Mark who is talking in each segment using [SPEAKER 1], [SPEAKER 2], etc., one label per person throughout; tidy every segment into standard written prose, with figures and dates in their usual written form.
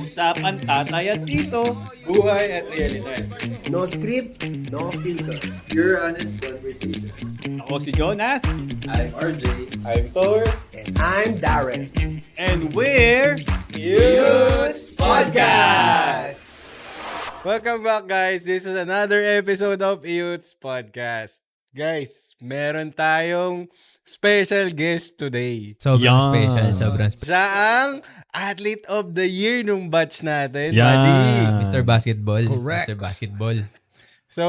[SPEAKER 1] Usapan tatay at tito.
[SPEAKER 2] Buhay at realidad.
[SPEAKER 3] No script, no filter.
[SPEAKER 4] Your honest conversation.
[SPEAKER 1] Ako si Jonas.
[SPEAKER 4] I'm RJ.
[SPEAKER 2] I'm Thor.
[SPEAKER 3] And I'm Darren.
[SPEAKER 1] And we're...
[SPEAKER 3] Youth Podcast!
[SPEAKER 2] Welcome back, guys. This is another episode of Youth's Podcast. Guys, meron tayong special guest today.
[SPEAKER 5] Sobrang special, sobrang special.
[SPEAKER 2] Siya ang Athlete of the Year nung batch natin,
[SPEAKER 5] Yeah.
[SPEAKER 2] buddy.
[SPEAKER 5] Mr. Basketball.
[SPEAKER 3] Correct.
[SPEAKER 5] Mr. Basketball.
[SPEAKER 2] So,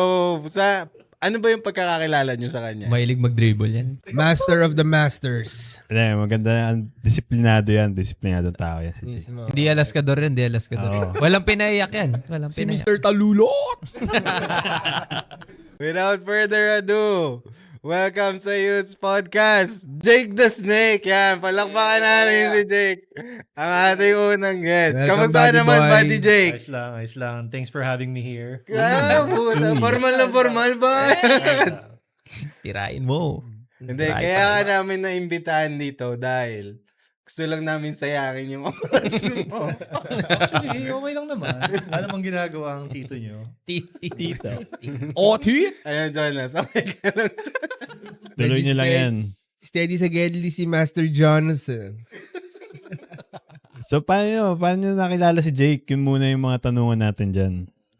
[SPEAKER 2] ano ba yung pagkakakilala nyo sa kanya?
[SPEAKER 5] Mahilig mag-dribble yan.
[SPEAKER 3] Master of the Masters.
[SPEAKER 6] Hindi, maganda. Disiplinado yan. Disiplinado tao yan.
[SPEAKER 3] Mismo.
[SPEAKER 5] Hindi alaskador yan, hindi alaskador. Walang pinaiyak yan. Walang
[SPEAKER 3] Si
[SPEAKER 5] pinaiyak.
[SPEAKER 3] Mr. Talulot!
[SPEAKER 2] Without further ado, welcome sa Youth's Podcast, Jake the Snake. Yan, palakpakan natin si Jake, ang ating unang guest.
[SPEAKER 3] Welcome,
[SPEAKER 2] Kamusta
[SPEAKER 3] buddy
[SPEAKER 2] naman,
[SPEAKER 3] boy.
[SPEAKER 2] buddy Jake?
[SPEAKER 7] Ayos lang. Thanks for having me here.
[SPEAKER 2] Puta, formal na formal ba?
[SPEAKER 5] Tirain mo.
[SPEAKER 2] Hindi, kaya ka namin naimbitahan dito dahil gusto lang namin sayangin yung oras mo.
[SPEAKER 7] Actually, okay lang naman. Alam ang ginagawa ang tito nyo.
[SPEAKER 5] Tito.
[SPEAKER 3] Otit!
[SPEAKER 2] Ayan, Jonas, okay ka lang.
[SPEAKER 6] Tuloy niyo lang yan.
[SPEAKER 3] Steady sa Gedli si Master Johnson.
[SPEAKER 6] So, paano nakilala si Jake? Yun muna yung mga tanungan natin dyan.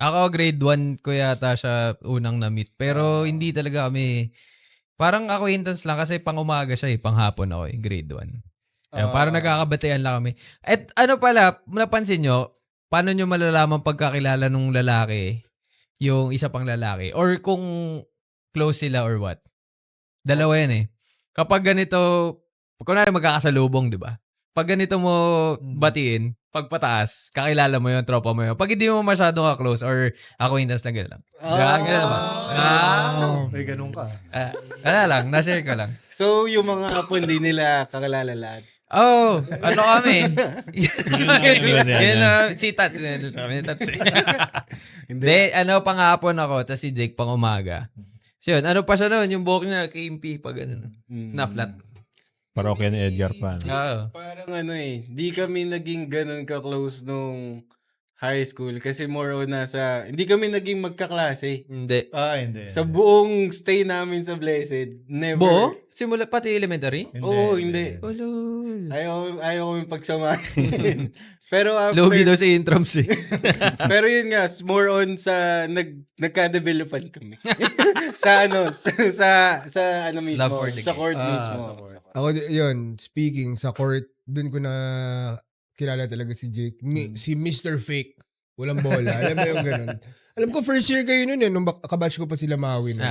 [SPEAKER 5] Ako, grade 1 ko yata siya unang na-meet. Pero hindi talaga kami... Parang acquaintance lang kasi pang umaga siya panghapon ako grade 1. Ayun, parang nagkakabatayan lang kami. At ano pala, napansin nyo, paano nyo malalaman pagkakilala nung lalaki, yung isa pang lalaki? Or kung close sila or what? Dalawa yan eh. Kapag ganito, kunwari magkakasalubong, di ba? Pag ganito mo batiin, pagpataas, kakilala mo yun, tropa mo yun. Pag hindi mo masyado ka-close or acquaintance lang, gano'n lang. Gano'n ba?
[SPEAKER 7] May ganun ka.
[SPEAKER 5] Wala lang, na-share ko lang.
[SPEAKER 2] So, yung mga hapon di nila kakilala lahat.
[SPEAKER 5] Oh, ano kami?
[SPEAKER 6] Yan.
[SPEAKER 5] Si Tats. Kami ni Tats. Hindi, panghapon ako, tapos si Jake pang umaga. So yun, ano pa siya noon, yung buhok niya, KMP, pag ano, na flat.
[SPEAKER 6] Parokya ni Edgar pa. No?
[SPEAKER 5] Oo.
[SPEAKER 2] Parang di kami naging ganun ka-close nung high school kasi more on hindi kami naging magkaklase.
[SPEAKER 5] Hindi.
[SPEAKER 7] Hindi.
[SPEAKER 2] Sa buong stay namin sa Blessed, never.
[SPEAKER 5] Buo? Simula pati elementary?
[SPEAKER 2] Oo, hindi. Ayaw kami pagsamahin. Pero after,
[SPEAKER 5] Logi daw sa intrams eh.
[SPEAKER 2] pero yun nga, more on sa nagka-developan kami. sa mismo,
[SPEAKER 5] Love for the
[SPEAKER 2] sa
[SPEAKER 5] game.
[SPEAKER 2] court mismo.
[SPEAKER 7] Sa court.
[SPEAKER 3] Ako, yun, speaking, sa court, dun ko na kilala talaga si Jake. Si Mr. Fake. Walang bola. Alam mo yung ganun. Alam ko, first year kayo nun nung kabatch ko pa sila Maui nun.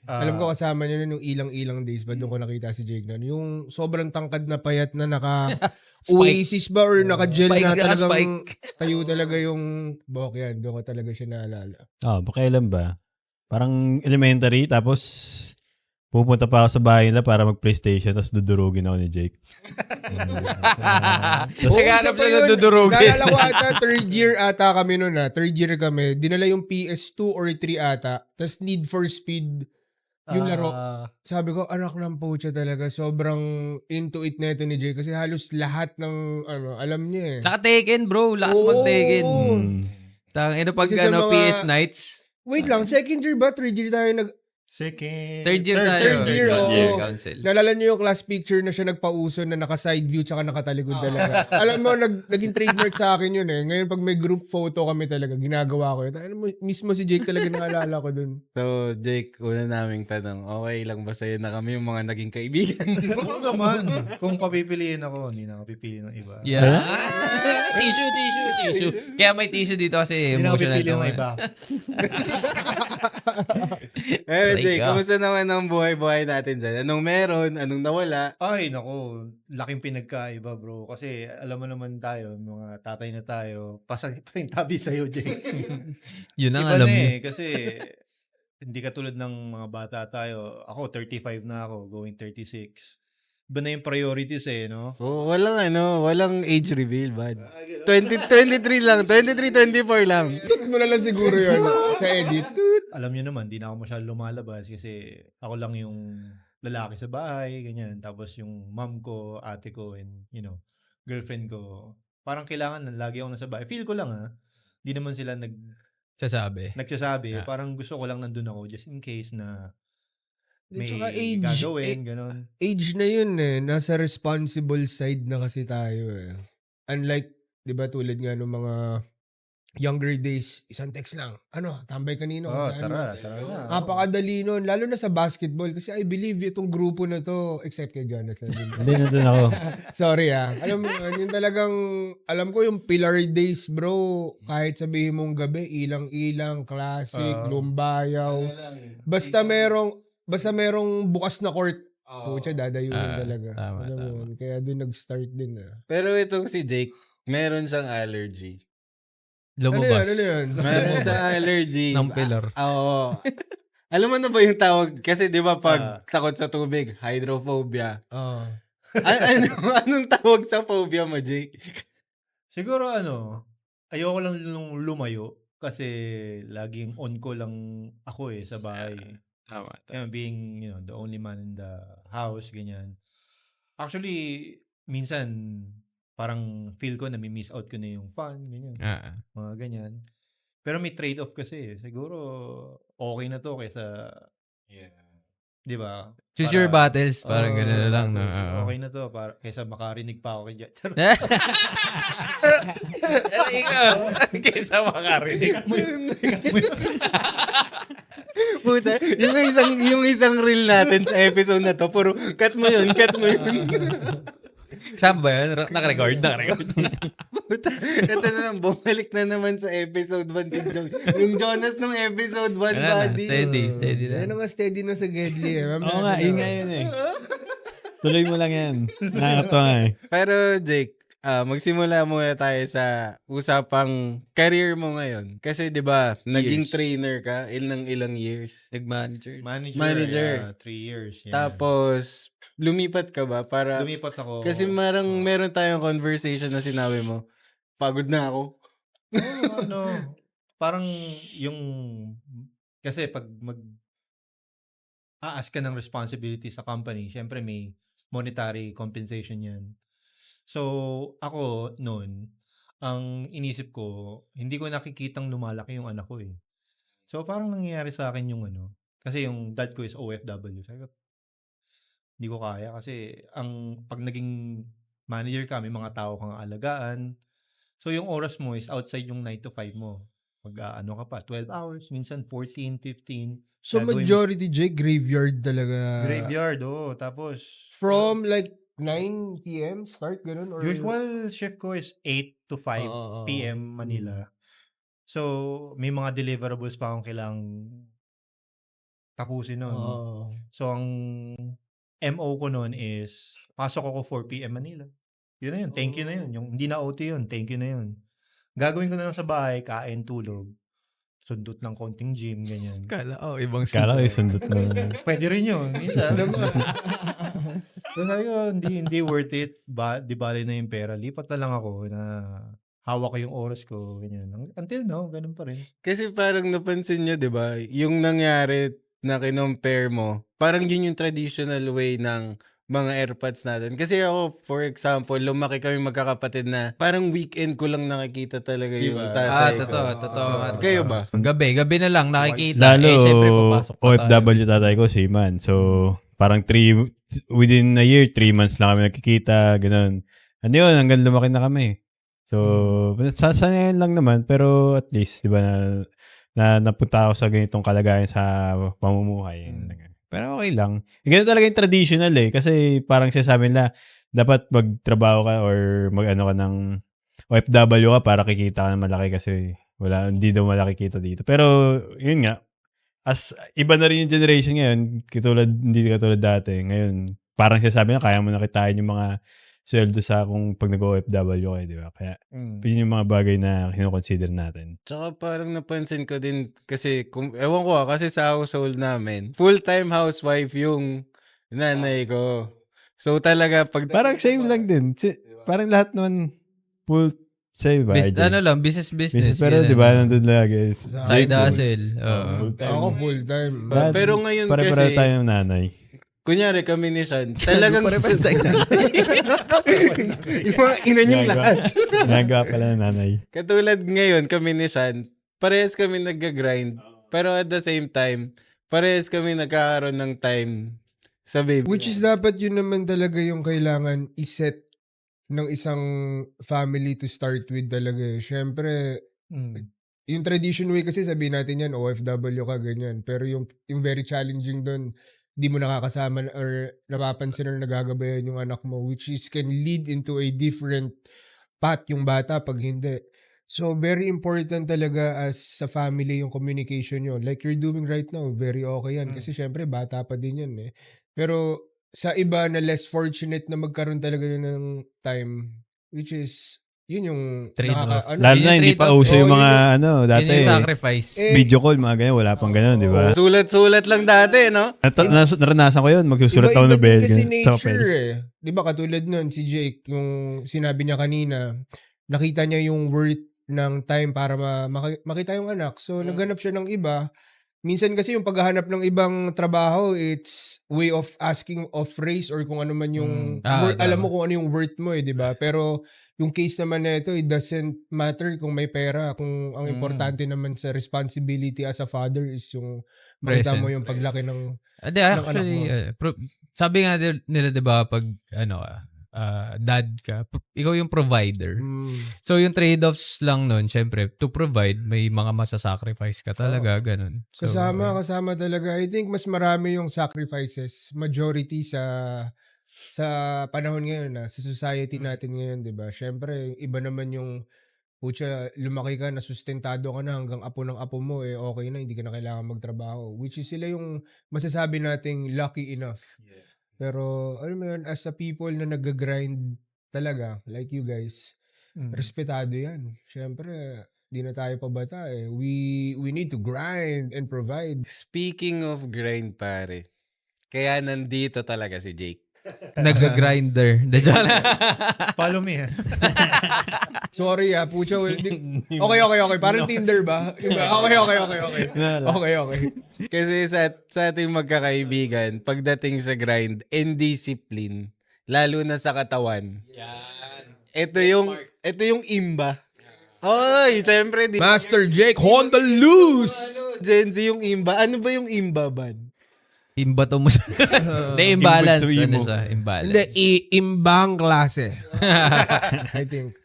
[SPEAKER 3] Alam ko kasama niyo nun yung ilang-ilang days ba doon ko nakita si Jake nun. Yung sobrang tangkad na payat na Oasis ba or naka-gel
[SPEAKER 5] Spike
[SPEAKER 3] na
[SPEAKER 5] na,
[SPEAKER 3] talagang
[SPEAKER 5] spike.
[SPEAKER 3] tayo talaga yung buhok yan. Doon ko talaga siya naalala.
[SPEAKER 6] Kailan ba? Parang elementary, tapos pupunta pa ako sa bahay nila para mag-PlayStation, tapos dudurugin ako ni Jake.
[SPEAKER 5] Naghanap
[SPEAKER 3] isa pa
[SPEAKER 5] siya
[SPEAKER 3] yun.
[SPEAKER 5] na dudurugin.
[SPEAKER 3] Naalala ko ata, third year ata kami nun Third year kami. Dinala yung PS2 or 3 ata. Tapos Need for Speed yung laro. Sabi ko, anak ng pocha talaga. Sobrang into it na ito ni Jay. Kasi halos lahat ng, alam niya eh.
[SPEAKER 5] Tsaka Tekken bro, lakas mag-Tekken. Pag
[SPEAKER 3] Kasi sa mga-
[SPEAKER 5] PS Nights.
[SPEAKER 3] Wait lang, second year ba? Third year tayo
[SPEAKER 7] Second.
[SPEAKER 5] Third year tayo.
[SPEAKER 3] Third year, oo.
[SPEAKER 5] Council.
[SPEAKER 3] Naalala niyo yung class picture na siya nagpauso na naka-side view tsaka nakatalikod talaga. Alam mo, naging trademark sa akin yun eh. Ngayon pag may group photo kami talaga, ginagawa ko yun. Alam mo, mismo si Jake talaga naalala ko dun.
[SPEAKER 2] So, Jake, una naming tanong, okay lang ba sa'yo na kami yung mga naging kaibigan?
[SPEAKER 7] Oo naman. Kung papipiliin ako, hindi na ako pipili ng iba.
[SPEAKER 5] Yeah. Tissue. Kaya may tissue dito kasi
[SPEAKER 7] Hindi na ako
[SPEAKER 5] emotional
[SPEAKER 7] pipili ng
[SPEAKER 5] to.
[SPEAKER 7] iba.
[SPEAKER 2] Pero Jake,
[SPEAKER 5] ka.
[SPEAKER 2] kamusta naman ang buhay-buhay natin dyan? Anong meron? Anong nawala?
[SPEAKER 7] Ay, nako. Laking pinagkaiba, bro. Kasi alam mo naman tayo, mga tatay na tayo, pasang tabi sa'yo, Jake.
[SPEAKER 5] Yun ang
[SPEAKER 7] Iba
[SPEAKER 5] alam
[SPEAKER 7] na
[SPEAKER 5] niyo.
[SPEAKER 7] kasi hindi katulad ng mga bata tayo. Ako, 35 na ako, going 36. Iba na yung priorities no?
[SPEAKER 2] Walang age reveal, bud. 23 lang, 24 lang.
[SPEAKER 3] Tut mo na lang siguro yun sa edit.
[SPEAKER 7] Alam niyo naman, di na ako masyadong lumalabas kasi ako lang yung lalaki sa bahay, ganyan. Tapos yung mom ko, ate ko, and girlfriend ko, parang kailangan na lagi ako nasa bahay. Feel ko lang hindi naman sila
[SPEAKER 5] Sasabi.
[SPEAKER 7] nagsasabi.
[SPEAKER 5] Ah.
[SPEAKER 7] Parang gusto ko lang nandun ako just in case na may
[SPEAKER 3] Tsaka age,
[SPEAKER 7] gagawin, gano'n.
[SPEAKER 3] age na yun nasa responsible side na kasi tayo Unlike, di ba tulad nga ng mga younger days, isang text lang. Tambay kanino? kung saan
[SPEAKER 7] Tara
[SPEAKER 3] mo.
[SPEAKER 7] na.
[SPEAKER 3] Napakadali nun. Lalo na sa basketball. Kasi I believe itong grupo na to, except kay Jonas.
[SPEAKER 6] Hindi, nandun ako.
[SPEAKER 3] Sorry Alam mo, yun talagang, alam ko yung pillar days, bro. Kahit sabihin mong gabi, ilang-ilang, classic, lumbayaw. Basta merong bukas na court. Pucha, dadayunin talaga.
[SPEAKER 5] Tama,
[SPEAKER 3] Alam mo
[SPEAKER 5] tama.
[SPEAKER 3] yun? Kaya doon nag-start din
[SPEAKER 2] Pero itong si Jake, meron siyang allergy.
[SPEAKER 5] Lumabas.
[SPEAKER 3] Ano yun?
[SPEAKER 2] Meron siyang allergy.
[SPEAKER 5] Ng pillar.
[SPEAKER 2] Oo. Alam mo na ba yung tawag? Kasi di ba pag takot sa tubig, hydrophobia. Anong tawag sa phobia mo, Jake?
[SPEAKER 7] Siguro ayoko lang lumayo kasi laging on ko lang ako sa bahay.
[SPEAKER 5] Tama.
[SPEAKER 7] Being, the only man in the house, ganyan. Actually, minsan, parang feel ko na may miss out ko na yung fun, ganyan. Mga ganyan. Pero may trade-off kasi. Siguro, okay na to kaysa, di ba?
[SPEAKER 5] Choose your battles. Parang gano'n na lang. No?
[SPEAKER 7] Okay na to kaysa makarinig pa ako kay Jet.
[SPEAKER 5] Ikaw. Kaysa makarinig.
[SPEAKER 2] Puta, yung isang reel natin sa episode na to, puro cut mo yun.
[SPEAKER 5] Saan ba yun? Nakarecord?
[SPEAKER 2] Puta, ito na lang, bumalik na naman sa episode 1 si yung Jonas nung episode 1, buddy.
[SPEAKER 5] Steady
[SPEAKER 3] Yan
[SPEAKER 5] lang.
[SPEAKER 3] ang steady na sa Gedli.
[SPEAKER 6] Oo nga, yun nga yun Tuloy mo lang yan. Nakakatawa
[SPEAKER 2] Pero Jake, magsimula muna tayo sa usapang career mo ngayon. Kasi 'di ba, naging trainer ka ilang years.
[SPEAKER 5] Nag-manager.
[SPEAKER 2] Manager.
[SPEAKER 7] 3 years. Yeah.
[SPEAKER 2] Tapos lumipat ka ba para
[SPEAKER 7] lumipat ako.
[SPEAKER 2] kasi meron tayong conversation na sinabi mo, pagod na ako.
[SPEAKER 7] Parang yung kasi pag ask ka ng responsibility sa company, syempre may monetary compensation 'yan. So, ako noon, ang inisip ko, hindi ko nakikitang lumalaki yung anak ko So, parang nangyayari sa akin yung kasi yung dad ko is OFW. Sabi ko, hindi ko kaya kasi pag naging manager ka, may mga tao kang alagaan. So, yung oras mo is outside yung 9 to 5 mo. Ka pa, 12 hours, minsan 14, 15.
[SPEAKER 3] So,
[SPEAKER 7] Gagawin mo-
[SPEAKER 3] majority, Jake, graveyard talaga.
[SPEAKER 7] Graveyard, Tapos,
[SPEAKER 3] From like 9 p.m. start, ganun? Or...
[SPEAKER 7] usual shift ko is 8 to 5 p.m. Manila. So, may mga deliverables pa akong kailangang tapusin nun. So, ang MO ko nun is, pasok ako 4 p.m. Manila. Yun na yun. Thank you na yun. Yung hindi na OT yun. Thank you na yun. Gagawin ko na lang sa bahay, kain, tulog. Sundot ng konting gym, ganyan.
[SPEAKER 5] Ibang
[SPEAKER 6] Kala ko sundot mo.
[SPEAKER 7] Pwede rin yun. Minsan. So, sabi ko, hindi worth it. Di bali na yung pera. Lipat na lang ako na hawak ko yung oras ko. Ganyan. Until now, ganun pa rin.
[SPEAKER 2] Kasi parang napansin nyo, 'di ba? Yung nangyari na kinompare mo, parang yun yung traditional way ng mga AirPods natin. Kasi ako, for example, lumaki kami magkakapatid na parang weekend ko lang nakikita talaga yung
[SPEAKER 7] Diba?
[SPEAKER 2] tatay ko.
[SPEAKER 5] Totoo.
[SPEAKER 2] Kayo ba?
[SPEAKER 5] Gabi na lang nakikita.
[SPEAKER 6] Lalo,
[SPEAKER 5] Siyempre papasok pa tayo.
[SPEAKER 6] OFW tatay ko, seaman. So, parang within a year, 3 months lang kami nakikita, ganun. Ano yun, hanggang lumaki na kami. So, sasanayan lang naman, pero at least, di ba, na napunta ako sa ganitong kalagayan sa pamumuhay. Pero okay lang. Ganito talaga yung traditional kasi parang sinasabi nila, dapat magtrabaho ka or mag-ano ka ng OFW ka para kikita ka ng malaki kasi hindi daw malaki kita dito. Pero, yun nga, as iba na rin yung generation ngayon, hindi katulad dati. Ngayon, parang sinasabi na kaya mo na kitain yung mga sweldo sa kung pag nag-OFW kayo, di ba? Kaya, yun yung mga bagay na kinoconsider natin.
[SPEAKER 2] Tsaka parang napansin ko din kasi, ewan ko kasi sa household namin, full-time housewife yung nanay ko. So talaga, pag...
[SPEAKER 6] Parang same lang din. Parang lahat naman full same ba?
[SPEAKER 5] Business.
[SPEAKER 6] Pero di ba, nandun lagi.
[SPEAKER 5] Side hustle.
[SPEAKER 3] Ako full-time.
[SPEAKER 2] Pero ngayon
[SPEAKER 6] Pare-pare
[SPEAKER 2] kasi,
[SPEAKER 6] tayo ng nanay.
[SPEAKER 2] kunyari kami ni Sean, talagang
[SPEAKER 3] Pare-pares tayo yung mga ina niyong lahat.
[SPEAKER 6] Ginagawa pala ng nanay.
[SPEAKER 2] Katulad ngayon kami ni Sean, parehas kami nag-grind. Pero at the same time, parehas kami nagkakaroon ng time sa baby.
[SPEAKER 3] Which is dapat yun naman talaga yung kailangan iset ng isang family to start with talaga eh. Siyempre, yung tradition way kasi sabihin natin yan, OFW ka, ganyan. Pero yung very challenging doon, di mo nakakasama or napapansin or nagagabayan yung anak mo, which is can lead into a different path yung bata pag hindi. So, very important talaga as sa family yung communication yun. Like you're doing right now, very okay yan. Kasi syempre, bata pa din yan eh. Pero sa iba na less fortunate na magkaroon talaga yun ng time, which is, yun yung
[SPEAKER 5] Trade-off.
[SPEAKER 6] Lalo na hindi pa uso yung mga
[SPEAKER 5] Yun
[SPEAKER 6] dati.
[SPEAKER 5] yung sacrifice.
[SPEAKER 6] Video call, mga ganyan. Wala pang ganun, di ba?
[SPEAKER 2] Sulat-sulat lang dati, no?
[SPEAKER 6] Naranasan ko yun. Magsusulat ako ng
[SPEAKER 3] Iba-iba
[SPEAKER 6] bell.
[SPEAKER 3] din kasi
[SPEAKER 6] Sa papel.
[SPEAKER 3] nature eh. Di ba katulad nun, si Jake, yung sinabi niya kanina, nakita niya yung worth ng time para makita yung anak. So, naghanap siya ng iba. Minsan kasi yung paghahanap ng ibang trabaho, it's way of asking of raise or kung ano man yung, alam mo kung ano yung worth mo eh, di ba? Pero yung case naman na ito, it doesn't matter kung may pera. Kung ang importante naman sa responsibility as a father is yung makita mo
[SPEAKER 5] Presence.
[SPEAKER 3] yung paglaki ng
[SPEAKER 5] Hindi, actually, sabi nga nila, di ba, pag, dad ka, ikaw yung provider. So, yung trade-offs lang nun, syempre, to provide, may mga masasacrifice ka talaga, ganun. So,
[SPEAKER 3] Kasama talaga. I think mas marami yung sacrifices, majority sa panahon ngayon sa society natin ngayon, 'di ba? Syempre, iba naman yung pucha, lumaki ka na sustentado ka na hanggang apo ng apo mo okay na, hindi ka na kailangan magtrabaho. Which is sila yung masasabi nating lucky enough. Pero alam mo yun, as a people na nag-grind talaga, like you guys, respetado yan. Syempre, di na tayo pabata eh. We need to grind and provide.
[SPEAKER 2] Speaking of grind, pare, kaya nandito talaga si Jake.
[SPEAKER 5] nag-grinder.
[SPEAKER 7] Follow me, ha?
[SPEAKER 3] Sorry pucha. Okay. Parang Tinder ba? Okay.
[SPEAKER 2] Kasi sa ating magkakaibigan, pagdating sa grind and discipline, lalo na sa katawan, ito yung imba. Oy, syempre,
[SPEAKER 3] Master Jake, Honda Loose!
[SPEAKER 2] Gen Z yung imba. Ano ba yung imba, bad?
[SPEAKER 5] Imbato mo sa... Hindi, imbalance.
[SPEAKER 6] Imbutsuin
[SPEAKER 5] Ano
[SPEAKER 6] mo.
[SPEAKER 5] siya? Imbalance.
[SPEAKER 3] Hindi, imbang klase. I think.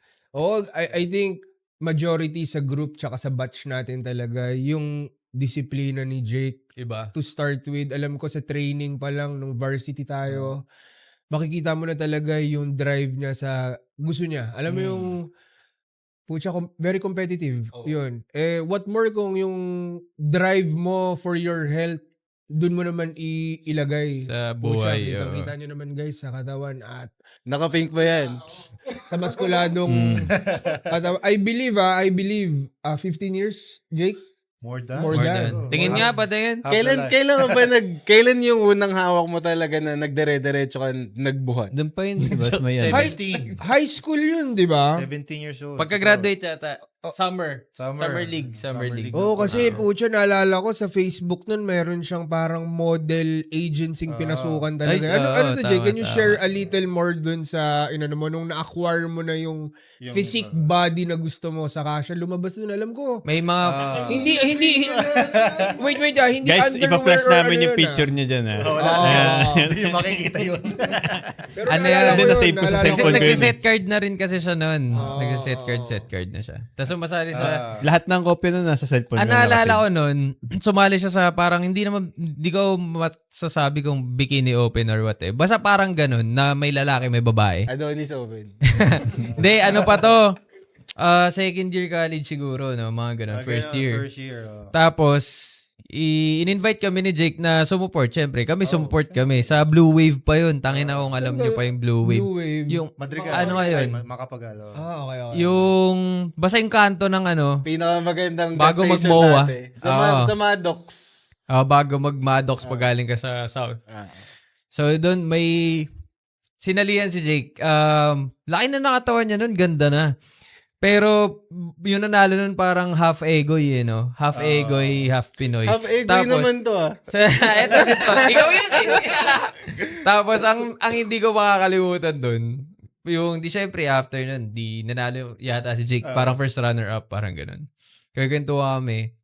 [SPEAKER 3] I think majority sa group tsaka sa batch natin talaga, yung disiplina ni Jake,
[SPEAKER 5] Iba.
[SPEAKER 3] to start with, alam ko sa training pa lang, nung varsity tayo, makikita mo na talaga yung drive niya sa gusto niya. Alam mo yung, pucha, very competitive. Yun. What more kung yung drive mo for your health, dun mo naman ilagay.
[SPEAKER 5] Sa buhay.
[SPEAKER 3] Kita nyo naman guys sa katawan at
[SPEAKER 2] Naka-pink ba yan?
[SPEAKER 3] sa maskuladong katawan. I believe 15 years, Jake?
[SPEAKER 7] More than?
[SPEAKER 3] More than.
[SPEAKER 5] Tingin nga pa, tingin.
[SPEAKER 2] Kailan yung unang hawak mo talaga na nagdire-diretso ka nagbuhat?
[SPEAKER 6] Doon pa yun, di ba? May ano.
[SPEAKER 7] 17.
[SPEAKER 3] High school yun, di ba?
[SPEAKER 7] 17 years old.
[SPEAKER 5] Pagka-graduate yata, Summer League.
[SPEAKER 3] Oo, kasi pucha, naalala ko sa Facebook nun, meron siyang parang model agency pinasukan talaga. Ano to, Jay? Can you share a little more dun sa, mo, nung na-acquire mo na yung physique body na gusto mo, saka siya lumabas dun, alam ko.
[SPEAKER 5] May mga...
[SPEAKER 3] Hindi, wait, hindi
[SPEAKER 6] Guys,
[SPEAKER 3] underwear
[SPEAKER 6] ipa-flash
[SPEAKER 3] or
[SPEAKER 6] namin
[SPEAKER 3] ano
[SPEAKER 6] yung
[SPEAKER 3] yun,
[SPEAKER 6] picture niya dyan, ha?
[SPEAKER 7] Wala Hindi yung makikita yun.
[SPEAKER 3] Pero
[SPEAKER 5] Ano
[SPEAKER 3] naalala
[SPEAKER 5] yan?
[SPEAKER 3] ko
[SPEAKER 6] Nasa-save ko sa
[SPEAKER 3] naalala
[SPEAKER 6] cellphone
[SPEAKER 3] ko.
[SPEAKER 6] ko yun.
[SPEAKER 5] Nagsiset card na rin kasi siya noon. Nagsiset card na siya. Tapos sumasali sa...
[SPEAKER 6] Lahat ng kopya nun nasa cellphone ko.
[SPEAKER 5] Naalala ko noon, sumali siya sa parang hindi ko masasabi kung bikini open or what eh. Basta parang ganun na may lalaki, may babae.
[SPEAKER 2] Adonis Open.
[SPEAKER 5] Hindi, ano pa to? Second year college siguro, no? Mga ganun. First year. Tapos, in-invite kami ni Jake na sumuport. Siyempre, kami sumuport kami. Sa Blue Wave pa yun. Tangin akong alam nyo pa yung Blue Wave.
[SPEAKER 3] Blue Wave.
[SPEAKER 5] Yung,
[SPEAKER 7] Madrigal.
[SPEAKER 5] ano nga yun?
[SPEAKER 7] Makapagalo.
[SPEAKER 3] Okay.
[SPEAKER 5] Yung, basta yung kanto ng
[SPEAKER 2] Pinakamagandang
[SPEAKER 5] Bago
[SPEAKER 2] gas station
[SPEAKER 5] mag-MOA.
[SPEAKER 2] natin. Sa Maddox.
[SPEAKER 5] bago mag-Maddox pag galing ka sa South. So, doon may sinalihan si Jake. Laki na nakatawan niya nun. Ganda na. Pero yung nanalo nun parang half Egoy no? Half Egoy, half Pinoy.
[SPEAKER 2] Half egoy
[SPEAKER 5] Tapos-
[SPEAKER 2] naman to
[SPEAKER 5] So, eto ito. Ikaw yun eh. Tapos, ang hindi ko makakalimutan dun, yung, di syempre, after nun, di nanalo yata si Jake. Parang first runner-up, parang ganun. Kaya kwentuhan kami.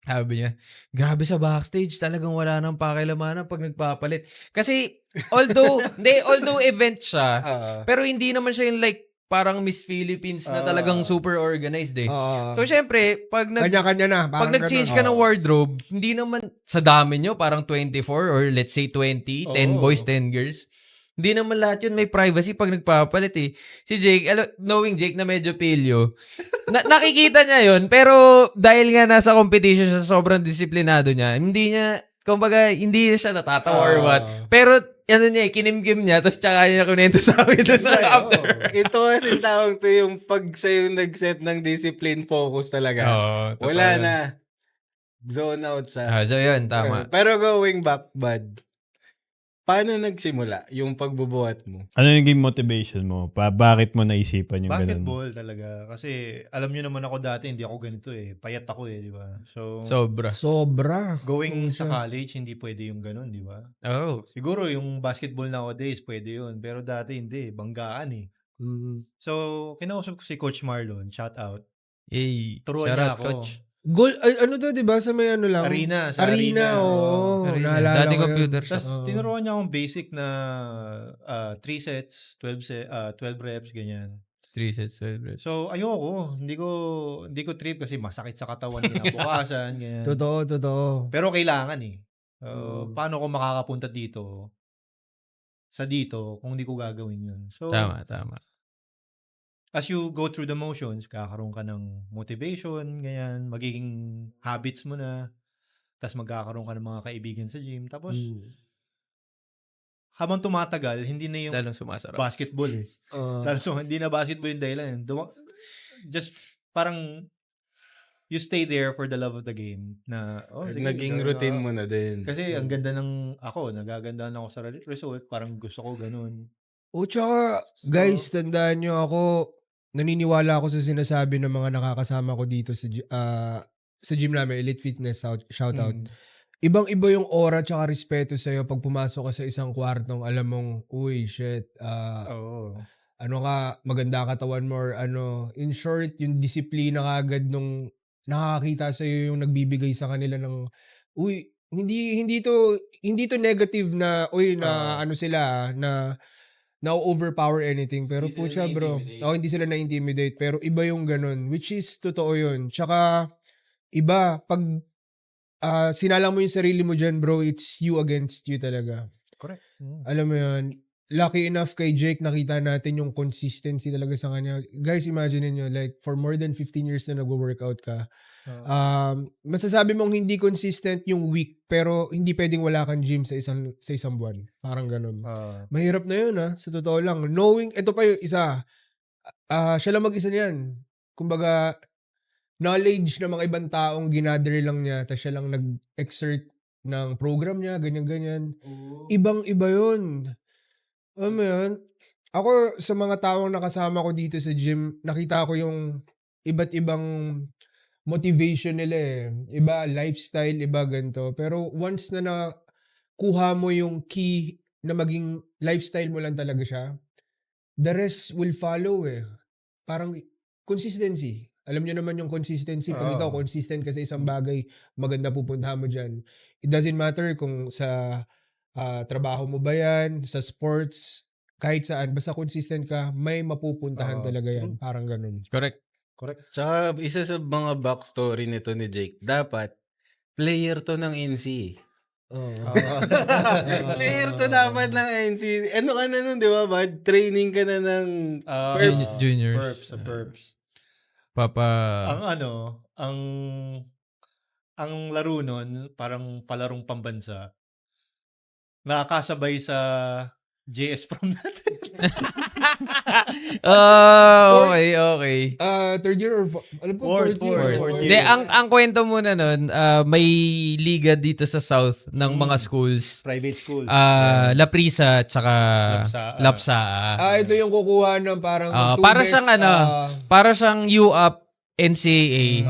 [SPEAKER 5] Sabi niya, grabe sa backstage, talagang wala nang pakilamanan pag nagpapalit. Kasi, although event siya, pero hindi naman siya yung like, parang Miss Philippines na talagang super organized eh. So, syempre,
[SPEAKER 3] Kanya-kanya na.
[SPEAKER 5] pag
[SPEAKER 3] Parang
[SPEAKER 5] nag-change
[SPEAKER 3] ganun.
[SPEAKER 5] ka ng wardrobe, hindi naman sa dami nyo, parang 24 or let's say 20, 10 boys, 10 girls. Hindi naman lahat yun may privacy pag nagpapalit eh. Si Jake, knowing Jake na medyo pilyo, nakikita niya yun, pero dahil nga nasa competition siya, sobrang disiplinado niya, hindi niya siya natatawa or what. Pero, kinimkim niya, tapos tsaka niya kunento sa amin doon sa after.
[SPEAKER 2] Ito kasi tawag to yung pag siya yung nag-set ng discipline focus talaga.
[SPEAKER 5] Totoo
[SPEAKER 2] Wala
[SPEAKER 5] yun.
[SPEAKER 2] na. Zone out siya.
[SPEAKER 5] So yun, tama.
[SPEAKER 2] Pero going back, bud, paano nagsimula yung pagbubuhat mo?
[SPEAKER 6] Ano yung naging motivation mo? Bakit mo naisipan yung ganun?
[SPEAKER 7] Basketball talaga. Kasi alam nyo naman ako dati, hindi ako ganito eh. Payat ako eh, di ba? So,
[SPEAKER 5] Sobra.
[SPEAKER 7] going sa college, hindi pwede yung ganun, di ba?
[SPEAKER 5] Oh.
[SPEAKER 7] Siguro yung basketball nowadays, pwede yun. Pero dati hindi, banggaan eh. So, kinausap ko si Coach Marlon, shout out.
[SPEAKER 5] Yay.
[SPEAKER 7] Turuan
[SPEAKER 5] Shout
[SPEAKER 7] niya
[SPEAKER 5] out,
[SPEAKER 7] ako.
[SPEAKER 5] coach.
[SPEAKER 3] Goal, ano to, di ba? Sa may ano lang?
[SPEAKER 7] Arena, sa
[SPEAKER 3] Arena, oo.
[SPEAKER 5] Arena.
[SPEAKER 3] Naalala
[SPEAKER 5] Dating
[SPEAKER 3] ko yun.
[SPEAKER 5] computer shop.
[SPEAKER 7] Tapos tinuruan niya akong basic na 3 sets, 12 reps, ganyan.
[SPEAKER 5] 3 sets, 12 reps.
[SPEAKER 7] So, ayoko. Hindi ko trip kasi masakit sa katawan kinabukasan, ganyan.
[SPEAKER 3] Totoo.
[SPEAKER 7] Pero kailangan eh. Paano ko makakapunta dito kung hindi ko gagawin yun? So,
[SPEAKER 5] Tama.
[SPEAKER 7] as you go through the motions, kakaroon ka ng motivation, ganyan, magiging habits mo na, tapos magkakaroon ka ng mga kaibigan sa gym. Tapos, habang tumatagal, hindi na yung
[SPEAKER 5] Lalong sumasarap.
[SPEAKER 7] basketball eh. Hindi na basketball yung dahilan. Just parang you stay there for the love of the game na sige,
[SPEAKER 2] Naging routine mo na din.
[SPEAKER 7] Kasi ang ganda nagagandahan ako sa result, parang gusto ko ganun.
[SPEAKER 3] Tsaka, guys, tandaan nyo ako, naniniwala ako sa sinasabi ng mga nakakasama ko dito sa gym namin, Elite Fitness, shout out. Ibang-iba yung aura tsaka respeto sa'yo pag pumasok ka sa isang kwartong alam mong, uy, shit, ano ka, maganda katawan mo or ano. In short, yung disiplina kagad nung nakakita sa'yo yung nagbibigay sa kanila ng, uy, hindi to negative na, uy, na ano sila, na overpower anything. Pero po siya, bro. Hindi sila na-intimidate. Pero iba yung ganun. Which is, totoo yun. Tsaka, iba, pag sinalang mo yung sarili mo dyan, bro, it's you against you talaga.
[SPEAKER 7] Correct.
[SPEAKER 3] Alam mo yun, lucky enough kay Jake, nakita natin yung consistency talaga sa kanya. Guys, imagine niyo like, for more than 15 years na nag-workout ka, masasabi mong hindi consistent yung week, pero hindi pwedeng wala kang gym sa isang buwan. Parang ganun. Mahirap na yun, sa totoo lang. Knowing, ito pa yung isa, siya lang mag-isa niyan. Kumbaga, knowledge ng mga ibang taong ginather lang niya, tapos siya lang nag-exert ng program niya, ganyan-ganyan. Ibang-iba yun. Alam mo yun? Ako, sa mga taong nakasama ko dito sa gym, nakita ko yung iba't ibang motivation nila eh. Iba lifestyle, iba ganito. Pero once na nakuha mo yung key na maging lifestyle mo lang talaga siya, the rest will follow eh. Parang consistency. Alam niyo naman yung consistency. Pag ikaw consistent ka sa isang bagay, maganda pupuntahan mo dyan. It doesn't matter kung sa trabaho mo ba yan, sa sports, kahit saan. Basta consistent ka, may mapupuntahan talaga yan. Parang ganun.
[SPEAKER 5] Correct.
[SPEAKER 2] Tsaka, isa sa mga backstory nito ni Jake, dapat, player to ng NC. Player to dapat ng NC. Ano ka na nun, di ba, bud? Training ka na ng
[SPEAKER 5] Juniors.
[SPEAKER 7] Perps. Ang laro nun, parang palarong pambansa, nakakasabay sa JS prom natin.
[SPEAKER 5] Okay.
[SPEAKER 3] Third year or alam ko
[SPEAKER 7] Fourth
[SPEAKER 3] fourth year.
[SPEAKER 7] year.
[SPEAKER 5] Hindi, ang kwento muna nun, may liga dito sa South ng mga schools.
[SPEAKER 7] Private school.
[SPEAKER 5] Laprisa tsaka
[SPEAKER 7] Lapsaa.
[SPEAKER 5] Lapsaa.
[SPEAKER 3] Ito yung kukuha ng parang two
[SPEAKER 5] para
[SPEAKER 3] best,
[SPEAKER 5] siyang para siyang UP NCAA.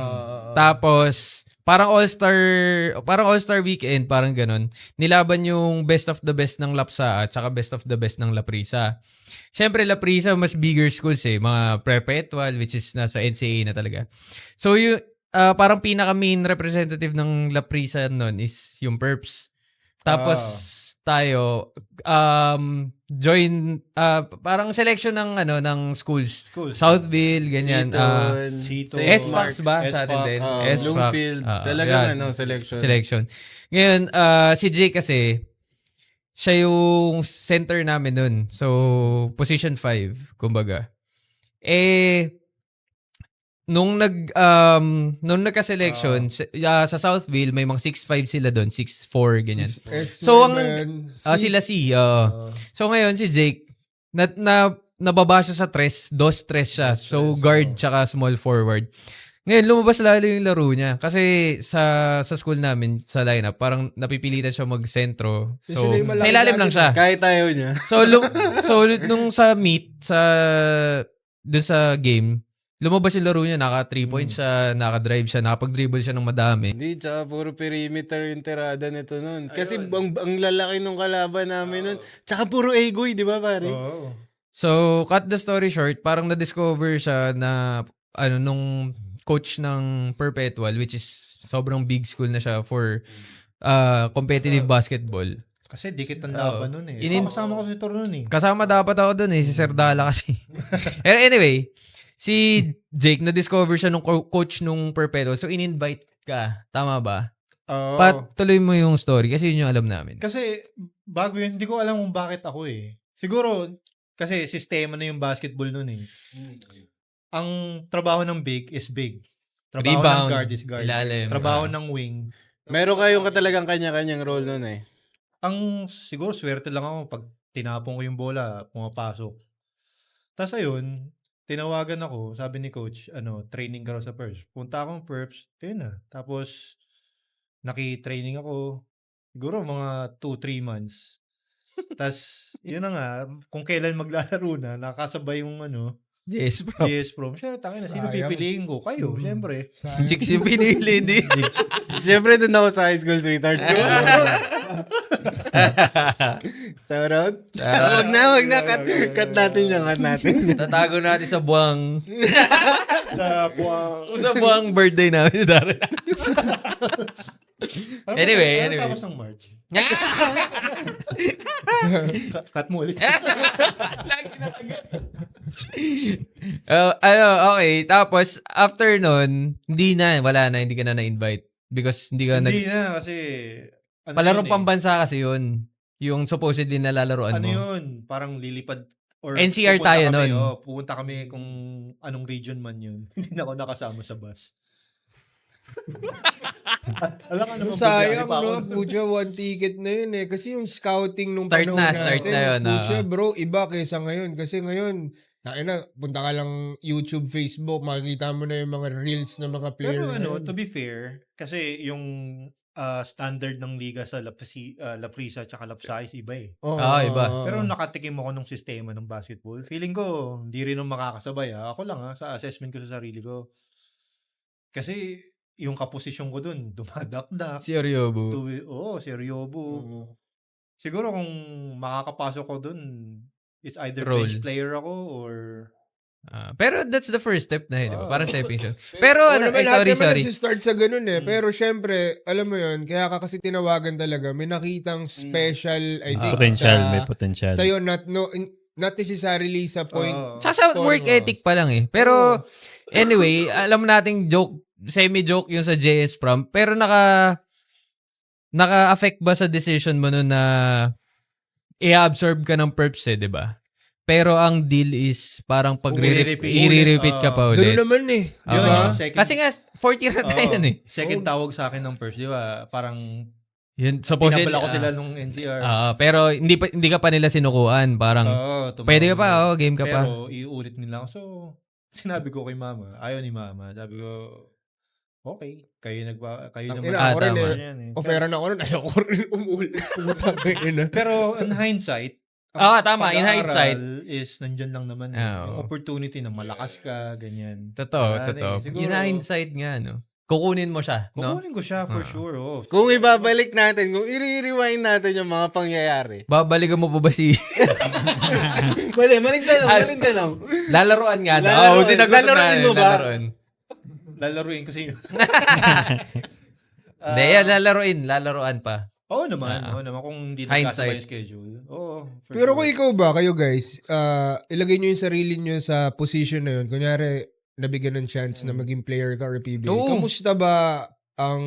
[SPEAKER 5] Tapos parang all-star weekend, parang ganun. Nilaban yung best of the best ng Lapsaa at saka best of the best ng Laprisa. Siyempre, Laprisa, mas bigger schools mga perpetual, which is nasa NCAA na talaga. So, yung parang pinaka-main representative ng Laprisa nun is yung Perps. Tapos, tayo, join, parang selection ng schools. Southville, ganyan.
[SPEAKER 7] Seton.
[SPEAKER 5] S-Fox ba sa atin din? S-Fox.
[SPEAKER 2] Bloomfield. Talagang selection.
[SPEAKER 5] Selection. Ngayon, si Jake kasi, siya yung center namin nun. So, position 5, kumbaga. Nung nagka-selection, sa Southville, may mga 6'5 sila doon, 6'4, ganyan. So, sila C. So, ngayon, si Jake, nababa siya sa dos tres siya. So, guard tsaka small forward. Ngayon, lumabas lalo yung laro niya. Kasi sa school namin, sa lineup, parang napipilitan siya mag-sentro. So, sa ilalim lang siya.
[SPEAKER 2] Kahit tayo niya.
[SPEAKER 5] So, nung sa meet, dun sa game, lumabas yung laro niya, naka 3 points siya, naka-drive siya, nakapag-dribble siya ng madami.
[SPEAKER 2] Hindi, tsaka puro perimeter yung tirada nito nun. Kasi ang lalaki nung kalaban namin nun. Tsaka puro egoy, di ba pare?
[SPEAKER 5] So, cut the story short, parang na-discover siya na, nung coach ng Perpetual, which is sobrang big school na siya for competitive basketball.
[SPEAKER 7] Kasi dikit ang laban nun kasama ko si Toro nun
[SPEAKER 5] Kasama dapat ako dun si Sir Dala kasi. Anyway, si Jake, na-discover siya nung coach nung Perpetual. So, in-invite ka. Tama ba? Patuloy mo yung story kasi yun yung alam namin.
[SPEAKER 7] Kasi, bago yun, hindi ko alam kung bakit ako Siguro, kasi sistema na yung basketball nun Ang trabaho ng big is big. Trabaho
[SPEAKER 5] Rebound,
[SPEAKER 7] ng guard is guard.
[SPEAKER 5] ilalim.
[SPEAKER 7] Trabaho ng wing.
[SPEAKER 2] Meron kayong talagang kanya-kanyang role nun
[SPEAKER 7] Ang siguro, swerte lang ako pag tinapon ko yung bola, pumapasok. Tapos ayun, tinawagan ako, sabi ni coach, training ka raw sa Perps. Punta akong Perps, yun na. Tapos, naki-training ako, siguro mga 2-3 months. Tapos, yun na nga, kung kailan maglalaro na, nakasabay yung
[SPEAKER 5] Yes, bro.
[SPEAKER 7] JS Prom. Siya, tangina, sino pipiliin ko? Kayo, syempre.
[SPEAKER 5] Chicks yung pinili, di.
[SPEAKER 2] Siyempre dun ako sa high school sweetheart ko. Shout out. Wag na. Cut natin yan, cut natin.
[SPEAKER 5] Tatago natin sa buwang
[SPEAKER 7] Sa
[SPEAKER 5] buwang birthday namin. Anyway.
[SPEAKER 7] Tapos ng March. Cut mo ulit.
[SPEAKER 5] Okay. Tapos, after nun, hindi ka na na-invite. Because hindi ka
[SPEAKER 7] Hindi na, kasi...
[SPEAKER 5] Palarong pambansa kasi yun. Yung supposedly nalalaroan mo.
[SPEAKER 7] Yun? Parang lilipad or
[SPEAKER 5] NCR
[SPEAKER 7] pupunta
[SPEAKER 5] tayo
[SPEAKER 7] kami,
[SPEAKER 5] nun.
[SPEAKER 7] Pupunta kami kung anong region man yun. Hindi na ako nakasama sa bus. Alam ka naman,
[SPEAKER 3] Sayang,
[SPEAKER 7] pa ako.
[SPEAKER 3] Pucha, one ticket na yun Kasi yung scouting nung
[SPEAKER 5] Start
[SPEAKER 3] panahon
[SPEAKER 5] na
[SPEAKER 3] natin,
[SPEAKER 5] yun.
[SPEAKER 3] Pucha, bro, iba kaysa ngayon. Kasi ngayon, punta ka lang YouTube, Facebook, makikita mo na yung mga reels ng mga player.
[SPEAKER 7] Pero to be fair, kasi yung standard ng liga sa Laprisa at Lapsaa is iba
[SPEAKER 5] Iba.
[SPEAKER 7] Pero nakatikim ako nung sistema ng basketball. Feeling ko, hindi rin nung makakasabay. Ako lang sa assessment ko sa sarili ko. Kasi yung kaposisyon ko dun, dumadakdak.
[SPEAKER 5] Si Oriobu.
[SPEAKER 7] Si Oriobu. Siguro kung makakapasok ko dun, it's either
[SPEAKER 5] Role.
[SPEAKER 7] bench player ako or...
[SPEAKER 5] Pero that's the first step na di ba? Para stepping stone. Pero,
[SPEAKER 3] lahat naman
[SPEAKER 5] sorry.
[SPEAKER 3] nagsistart sa ganun Pero syempre, alam mo yun, kaya ka kasi tinawagan talaga, may nakitang special, I think,
[SPEAKER 6] May potential.
[SPEAKER 3] sa'yo, not necessarily sa point.
[SPEAKER 5] Sa work ethic pa lang Pero, anyway, alam nating semi-joke yung sa JS Prom. Pero naka-affect ba sa decision mo nun na i-absorb ka ng Perps di ba? Pero ang deal is parang i-repeat ka pa ulit.
[SPEAKER 3] Ganoon naman
[SPEAKER 7] Yun,
[SPEAKER 3] diba?
[SPEAKER 7] second,
[SPEAKER 5] Kasi nga, 4th year na tayo nun
[SPEAKER 7] second tawag sa akin ng Perps, di ba? Parang
[SPEAKER 5] Yun, supposedly,
[SPEAKER 7] Pinabala ko sila nung NCR.
[SPEAKER 5] pero hindi ka pa nila sinukuan. Parang, pwede ka pa, game ka pa.
[SPEAKER 7] Pero iuulit nila ako. So, sinabi ko kay mama, ayaw ni mama. Sabi ko, okay, kayo naman.
[SPEAKER 3] Ako rin
[SPEAKER 5] tama.
[SPEAKER 7] Yan eh.
[SPEAKER 3] offeran ako nun, ayoko rin umulit. Pumutangin ina.
[SPEAKER 7] Pero in hindsight,
[SPEAKER 5] Tama. In hindsight.
[SPEAKER 7] pag-aaral is nandyan lang naman.
[SPEAKER 5] Oo.
[SPEAKER 7] Yung opportunity na malakas ka, ganyan.
[SPEAKER 5] Totoo.
[SPEAKER 7] Siguro,
[SPEAKER 5] In hindsight nga, no? Kukunin mo siya, no?
[SPEAKER 7] kukunin ko siya for sure. Oh.
[SPEAKER 2] Kung ibabalik natin, kung i-rewind natin yung mga pangyayari.
[SPEAKER 5] Babalikan mo pa ba si...
[SPEAKER 2] Maling tanong.
[SPEAKER 5] Lalaroan nga daw.
[SPEAKER 2] Lalaroan.
[SPEAKER 5] Sinagot
[SPEAKER 2] Lalaroan
[SPEAKER 5] na,
[SPEAKER 2] mo ba?
[SPEAKER 5] Lalaroan.
[SPEAKER 7] Lalaruin ko sino.
[SPEAKER 5] Hindi, lalaroan pa.
[SPEAKER 7] Oo naman. Kung hindi nagkasabay
[SPEAKER 5] Hindsight.
[SPEAKER 7] yung schedule. Oo, for
[SPEAKER 3] Pero
[SPEAKER 7] sure.
[SPEAKER 3] kung ikaw ba, kayo guys, ilagay nyo yung sarili nyo sa position na yun. Kunyari, nabigyan ng chance na maging player ka or PBA.
[SPEAKER 5] Oo.
[SPEAKER 3] Kamusta ba ang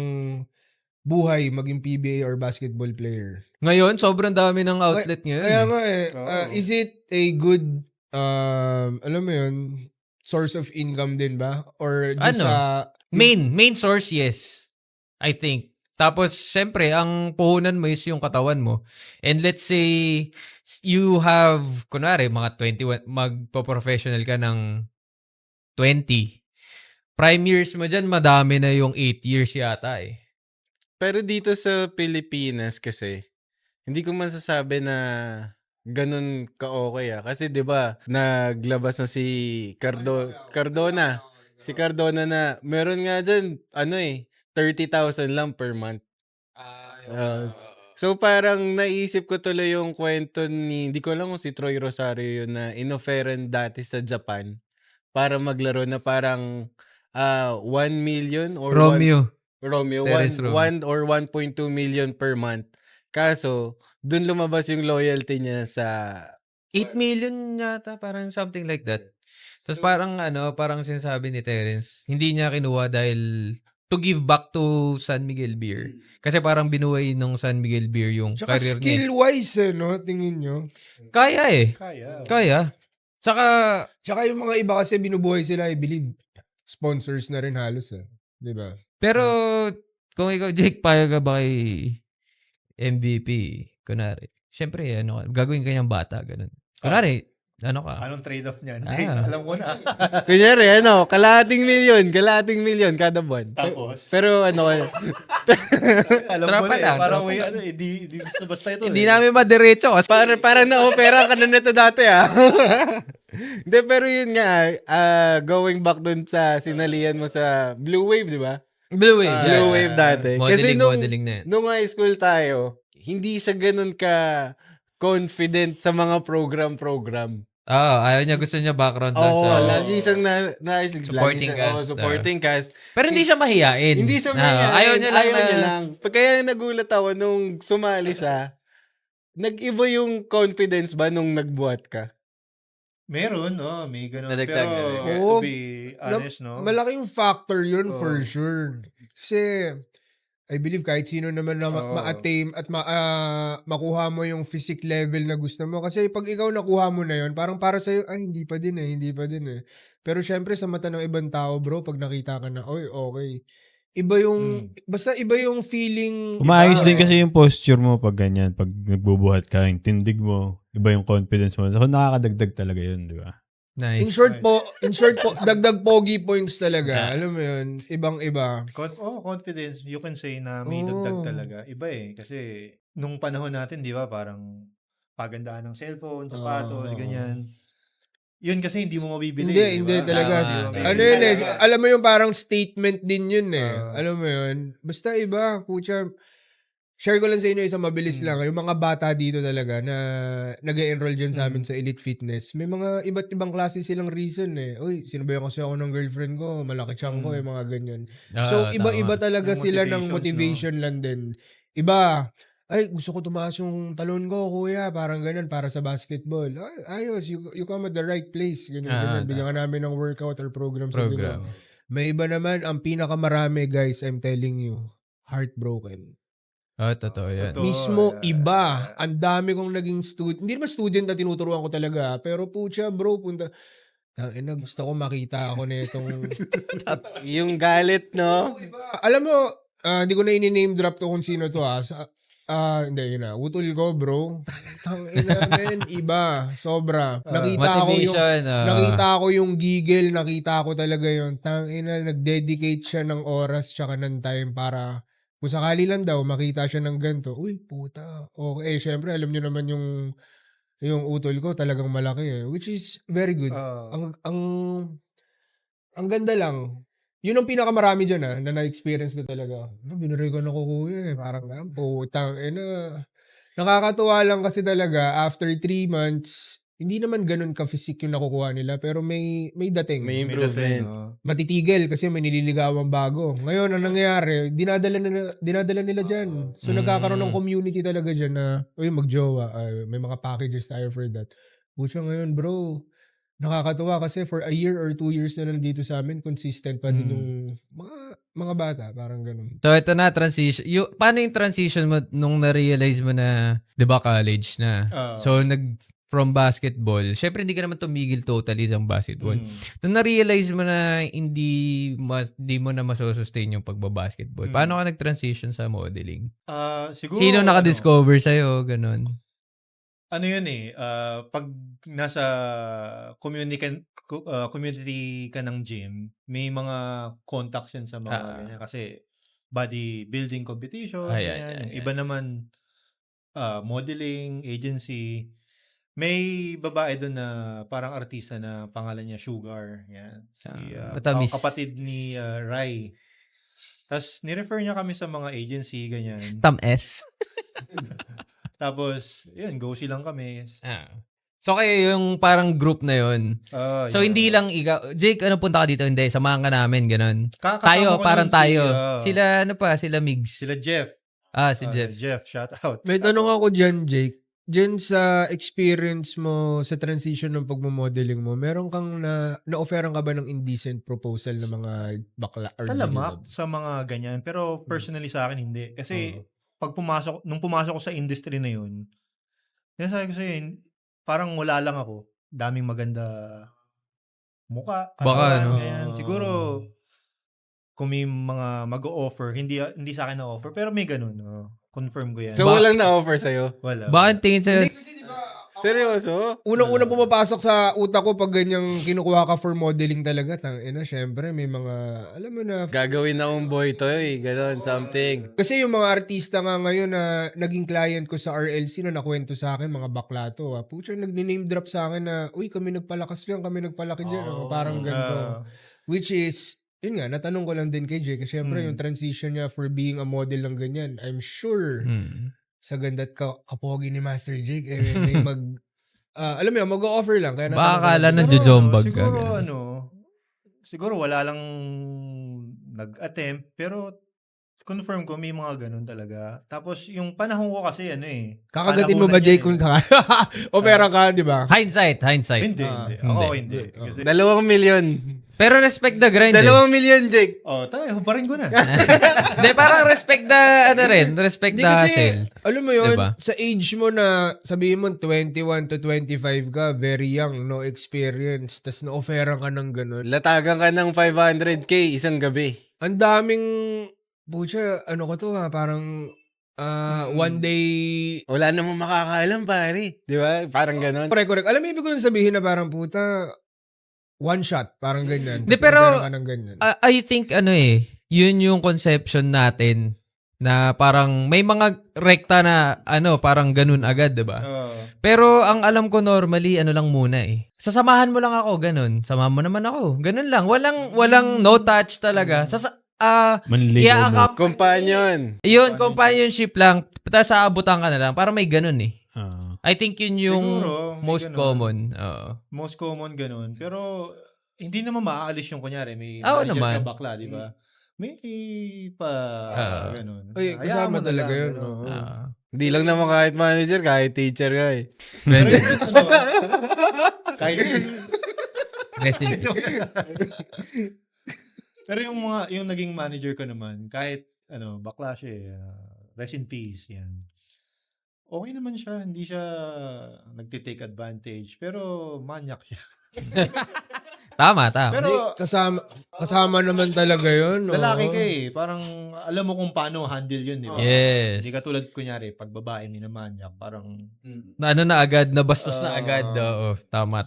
[SPEAKER 3] buhay maging PBA or basketball player?
[SPEAKER 5] Ngayon, sobrang dami ng outlet ngayon.
[SPEAKER 3] Kaya nga is it a good, alam mo yun, source of income din ba? Or just
[SPEAKER 5] Main source, yes. I think. Tapos, syempre, ang puhunan mo is yung katawan mo. And let's say, you have, kunwari, mga 21, magpo-professional ka ng 20. Prime years mo dyan, madami na yung 8 years yata eh.
[SPEAKER 2] Pero dito sa Pilipinas kasi, hindi ko masasabi na ganun ka-okay Kasi 'di ba naglabas na si Cardona. Si Cardona na meron nga dyan, 30,000 lang per month. So parang naisip ko tuloy yung kwento hindi ko alam kung si Troy Rosario yun na inofferan dati sa Japan para maglaro na parang 1 million or
[SPEAKER 5] Romeo.
[SPEAKER 2] Romeo,
[SPEAKER 5] Terence Romeo.
[SPEAKER 2] 1 or 1.2 million per month. Kaso, dun lumabas yung loyalty niya sa
[SPEAKER 5] 8 million yata, parang something like that. Tapos parang sinasabi ni Terence, hindi niya kinuha dahil to give back to San Miguel Beer. Kasi parang binuhay nung San Miguel Beer yung
[SPEAKER 3] Tsaka
[SPEAKER 5] career niya.
[SPEAKER 3] skill-wise, no? Tingin nyo.
[SPEAKER 5] Kaya eh.
[SPEAKER 7] Kaya.
[SPEAKER 3] Tsaka yung mga iba kasi binubuhay sila, I believe, sponsors na rin halos Di ba?
[SPEAKER 5] Pero kung ikaw, Jake, payag ka ba kay MVP? Kunwari. Siyempre, gagawin ka niyang bata. Ganun. Kunwari,
[SPEAKER 7] Anong trade-off niyan? Alam ko na.
[SPEAKER 2] kunyari, kalahating milyon kada buwan.
[SPEAKER 7] Tapos,
[SPEAKER 2] Pero
[SPEAKER 7] alam ko
[SPEAKER 5] Tropa
[SPEAKER 7] na
[SPEAKER 5] lang,
[SPEAKER 7] parang
[SPEAKER 5] tropa
[SPEAKER 7] may, di basta ito.
[SPEAKER 5] hindi namin madiretso.
[SPEAKER 2] Parang na-opera ka na nito dati Hindi, pero yun nga, going back dun sa sinalihan mo sa Blue Wave, di ba?
[SPEAKER 5] Blue Wave.
[SPEAKER 2] Blue Wave dati. Kasi
[SPEAKER 5] Modeling na yan.
[SPEAKER 2] nung high school tayo, hindi siya ganun ka confident sa mga program.
[SPEAKER 5] Ayaw niya, gusto niya background lang siya.
[SPEAKER 2] Lagi siyang
[SPEAKER 5] Supporting
[SPEAKER 2] cast.
[SPEAKER 5] Pero hindi siya mahiyain.
[SPEAKER 2] Hindi siya mahihayin.
[SPEAKER 5] Ayaw niya
[SPEAKER 2] lang. Kaya nagulat ako nung sumali siya. Nag-iba yung confidence ba nung nagbuhat ka?
[SPEAKER 7] Meron, may ganun.
[SPEAKER 5] Nadagdag
[SPEAKER 7] Pero,
[SPEAKER 5] na.
[SPEAKER 7] to be honest,
[SPEAKER 3] Malaking factor yun for
[SPEAKER 7] Oo.
[SPEAKER 3] sure. Kasi, I believe kahit sino naman na
[SPEAKER 7] Oo.
[SPEAKER 3] ma-attain at makuha mo yung physique level na gusto mo. Kasi pag ikaw nakuha mo na yun, parang para sa'yo, hindi pa din eh. Pero syempre sa mata ng ibang tao, bro, pag nakita ka na, oy, okay. Iba yung, basta iba yung feeling.
[SPEAKER 6] Umaayos
[SPEAKER 3] iba,
[SPEAKER 6] din kasi yung posture mo pag ganyan. Pag nagbubuhat ka, yung tindig mo, iba yung confidence mo. So, nakakadagdag talaga yun, di ba?
[SPEAKER 5] Nice.
[SPEAKER 3] In short po, dagdag pogi points talaga. Alam mo yun, ibang-iba.
[SPEAKER 7] confidence, you can say na may dagdag talaga. Iba kasi nung panahon natin, di ba, parang pagandaan ng cellphone, sapatos, ganyan. Yun kasi hindi mo mabibili.
[SPEAKER 3] Hindi
[SPEAKER 7] di ba?
[SPEAKER 3] talaga.
[SPEAKER 5] Tama.
[SPEAKER 3] Ano yun alam mo yung parang statement din yun alam mo yun. Basta iba, pucha. Share ko lang sa inyo isang mabilis lang. Yung mga bata dito talaga na nag-enroll dyan sa amin sa Elite Fitness. May mga iba't ibang klase silang reason Uy, sinabayan kasi ako ng girlfriend ko. Malaki tiyang ko, yung mga ganyan. So, iba-iba talaga
[SPEAKER 7] Yung
[SPEAKER 3] sila ng
[SPEAKER 7] motivations,
[SPEAKER 3] motivation lang din. Iba, ay, gusto ko tumaas yung talon ko, kuya. Parang ganun, para sa basketball. Ay, ayos, you come at the right place. Ganyan. Bigyan ka namin ng workout or program. May iba naman, ang pinakamarami, guys, I'm telling you, heartbroken.
[SPEAKER 5] Totoo yan.
[SPEAKER 3] Mismo iba. Ang dami kong naging student. Hindi naman student na tinuturuan ko talaga. Pero pucha bro, punta. Tangina, gusto ko makita ako na itong...
[SPEAKER 2] Yung galit, no?
[SPEAKER 3] Iba. Alam mo, Hindi ko na ini-name drop to kung sino to hindi, yun na. Utol ko, bro. Tangina, men. Iba. Sobra.
[SPEAKER 5] Motivation.
[SPEAKER 3] Nakita ko yung giggle. Nakita ko talaga yun. Tangina, nag-dedicate siya ng oras tsaka ng time para kung sakali lang daw makita siya ng ganito. Uy, puta. Okay, syempre, alam nyo naman yung utol ko talagang malaki eh. Which is very good. Ang ganda lang. Yun ang pinakamarami dyan na na-experience ko talaga. Binuray ko na ko kuya eh. Parang putang nakakatuwa lang kasi talaga after 3 months, hindi naman ganun ka-physique yung nakukuha nila pero may dating.
[SPEAKER 2] May
[SPEAKER 7] May dating,
[SPEAKER 2] improvement.
[SPEAKER 3] Matitigil kasi may nililigawang bago. Ngayon, ang nangyayari, dinadala nila dyan. So, nagkakaroon ng community talaga dyan na, uy, magjowa. May mga packages tayo for that. Bucha ngayon, bro. Nakakatuwa kasi for a year or 2 years na nandito sa amin, consistent pa din yung mga bata. Parang ganun.
[SPEAKER 5] So, ito na, transition. Paano yung transition mo nung na-realize mo na, di ba, college na? So, from basketball, syempre hindi ka naman tumigil totally ng basketball. Nung na-realize mo na hindi mo na masosustain yung pagbabasketball, paano ka nag-transition sa modeling?
[SPEAKER 7] Siguro,
[SPEAKER 5] Sino naka-discover sa'yo? Ganon.
[SPEAKER 7] Ano yun pag nasa community ka ng gym, may mga contacts yan sa mga ganyan. Kasi bodybuilding competition, ganyan. Yung iba naman, modeling, agency. May babae doon na parang artista na pangalan niya Sugar. Yan.
[SPEAKER 5] matamis.
[SPEAKER 7] Kapatid ni Rai. Tapos, nirefer niya kami sa mga agency, ganyan.
[SPEAKER 5] Tam S.
[SPEAKER 7] Tapos, yun, go silang kami.
[SPEAKER 5] So, kayo yung parang group na yun. So, hindi lang ikaw. Jake, ano punta ka dito? Hindi, samahan ka namin, ganun. Tayo, parang tayo. Sila, sila Migs.
[SPEAKER 7] Sila Jeff.
[SPEAKER 5] Si Jeff.
[SPEAKER 7] Jeff, shout out.
[SPEAKER 3] May tanong ako dyan, Jake. Diyan sa experience mo sa transition ng pagmo-modeling mo, meron kang na-offeran ka ba ng indecent proposal ng mga bakla? Or
[SPEAKER 7] Talamak sa mga ganyan. Pero personally sa akin, hindi. Kasi, nung pumasok ko sa industry na yun, sabi ko sa'yo, parang wala lang ako. Daming maganda mukha.
[SPEAKER 5] Baka,
[SPEAKER 7] Ganyan. Siguro, kung may mga mag-o-offer, hindi sa akin na-offer. Pero may ganun. Confirm ko yan.
[SPEAKER 2] So, walang na-offer sa'yo?
[SPEAKER 7] Wala.
[SPEAKER 5] Bakit tingin sa'yo?
[SPEAKER 2] Seryoso?
[SPEAKER 3] Unang-unang pumapasok sa utak ko pag ganyang kinukuha ka for modeling talaga. Syempre, may mga, alam mo na.
[SPEAKER 2] Gagawin na akong boy toy. Ganon, something.
[SPEAKER 3] Kasi yung mga artista nga ngayon na naging client ko sa RLC na nakwento sa akin, mga bakla to. Pucha, nag-name drop sa akin na, uy, kami nagpalakas dyan, kami nagpalaki dyan. Parang ganito. Which is, yun nga, natanong ko lang din kay Jay. Kasi syempre, yung transition niya for being a model ng ganyan, I'm sure, sa ganda at kapogi ni Master Jake, may alam mo yun, mag-o-offer lang. Kaya
[SPEAKER 5] Baka kala na
[SPEAKER 7] Pero,
[SPEAKER 5] jojombag ka.
[SPEAKER 7] siguro,
[SPEAKER 5] ganun.
[SPEAKER 7] siguro wala lang nag-attempt, pero confirm ko may mga ganun talaga. Tapos, yung panahon ko kasi,
[SPEAKER 3] kakagatin mo ba, Jake, kung opera ka, di ba?
[SPEAKER 5] Hindsight.
[SPEAKER 7] Hindi. Ako, hindi. Kasi,
[SPEAKER 2] 2 million.
[SPEAKER 5] Pero respect the grind.
[SPEAKER 2] 2 million, Jake.
[SPEAKER 7] tayo, hubarin ko na.
[SPEAKER 5] Hindi, parang respect the, respect
[SPEAKER 3] Hindi
[SPEAKER 5] the
[SPEAKER 3] kasi,
[SPEAKER 5] hustle.
[SPEAKER 3] alam mo yun,
[SPEAKER 5] Diba?
[SPEAKER 3] sa age mo na, sabihin mo, 21 to 25 ka, very young, no experience, tas na-offeran ka ng ganun.
[SPEAKER 2] Latagan ka ng 500k isang gabi.
[SPEAKER 3] Ang daming, bucha, ano ko to parang, one day,
[SPEAKER 2] Wala namang makakaalam, pare. Di ba? Parang ganon.
[SPEAKER 3] correct. Alam mo, ibig ko lang sabihin na parang, puta, one shot, parang ganyan.
[SPEAKER 5] Hindi,
[SPEAKER 3] Tas
[SPEAKER 5] pero,
[SPEAKER 3] offeran ka ng ganyan.
[SPEAKER 5] I think, yun yung conception natin na parang may mga rekta na, parang ganun agad, diba? Pero ang alam ko normally, lang muna eh. Sasamahan mo lang ako, ganun. Samahan mo naman ako. Ganun lang. Walang no touch talaga.
[SPEAKER 6] Manligaw mo.
[SPEAKER 2] Companion.
[SPEAKER 5] Yun, companionship lang. Tapos aabutan ka na lang. Parang may ganun eh. I think yun yung
[SPEAKER 7] Siguro, may
[SPEAKER 5] most
[SPEAKER 7] ganun.
[SPEAKER 5] common.
[SPEAKER 7] Most common ganun. Pero, hindi naman maaalis yung kunyari. May
[SPEAKER 5] Oo
[SPEAKER 7] manager
[SPEAKER 5] naman.
[SPEAKER 7] ka bakla, di ba? May ganun.
[SPEAKER 3] Ay,
[SPEAKER 7] Hayaan
[SPEAKER 3] kasama
[SPEAKER 7] mo na
[SPEAKER 3] talaga
[SPEAKER 7] lang,
[SPEAKER 3] yun.
[SPEAKER 7] ganun.
[SPEAKER 3] Oo.
[SPEAKER 2] Hindi lang naman kahit manager, kahit teacher ka eh.
[SPEAKER 7] Pero kahit
[SPEAKER 5] Rest in peace.
[SPEAKER 7] Pero yung naging manager ko naman, kahit bakla siya, rest in peace, yan. Okay naman siya, hindi siya nagtitake advantage, pero manyak siya.
[SPEAKER 5] Tama.
[SPEAKER 7] Pero
[SPEAKER 3] Kasama naman talaga yun.
[SPEAKER 7] lalaki
[SPEAKER 3] oo.
[SPEAKER 7] ka eh. Parang alam mo kung paano handle yun, di ba?
[SPEAKER 5] Yes.
[SPEAKER 7] Hindi katulad kunyari, pag babae minamanyak, parang...
[SPEAKER 5] Na ano na agad, nabastos na agad. Oo, tama.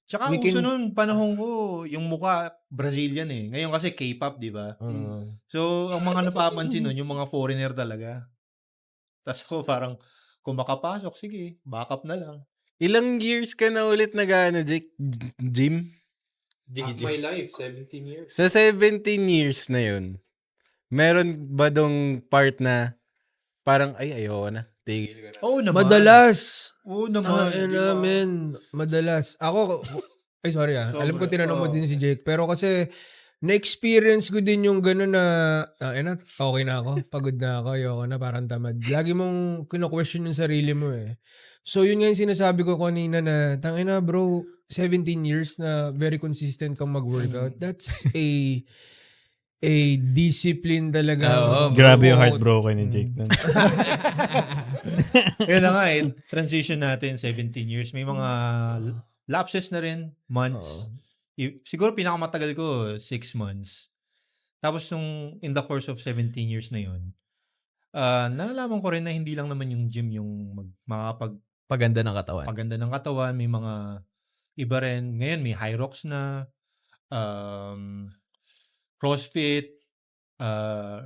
[SPEAKER 7] Tsaka
[SPEAKER 3] We
[SPEAKER 7] uso
[SPEAKER 3] can-
[SPEAKER 7] nun, panahon ko, yung mukha, Brazilian eh. Ngayon kasi K-pop, di ba?
[SPEAKER 3] Oo.
[SPEAKER 7] So, ang mga napapansin nun, yung mga foreigner talaga. Tapos ako parang, kung makapasok, sige, backup na lang.
[SPEAKER 2] Ilang years ka na ulit Jake? Gym?
[SPEAKER 7] Half my life, 17 years.
[SPEAKER 2] Sa 17 years na yun, meron ba dong part na parang, ayoko na. Tigil ko na.
[SPEAKER 7] Oo naman.
[SPEAKER 3] Madalas.
[SPEAKER 7] Oo naman.
[SPEAKER 3] Ayun
[SPEAKER 7] di ba?
[SPEAKER 3] namin. Madalas. Ako, ay sorry alam ko tinanong mo din si Jake. Pero kasi, na-experience ko din yung gano'n na, okay na ako, pagod na ako, ayoko na, parang tamad. Lagi mong kino-question yung sarili mo eh. So, yun nga yung sinasabi ko kanina na, tangina bro, 17 years na very consistent kang mag-workout. That's a discipline talaga.
[SPEAKER 5] Oo,
[SPEAKER 6] Grabe yung heartbroken ni Jake. nun.
[SPEAKER 7] Kaya na nga eh, transition natin, 17 years. May mga lapses na rin, months. Siguro pinakamatagal ko, 6 months. Tapos nung in the course of 17 years na yun, nalaman ko rin na hindi lang naman yung gym yung makakapagpaganda
[SPEAKER 5] Paganda ng katawan.
[SPEAKER 7] ng katawan. May mga iba rin. Ngayon may high rocks na, CrossFit,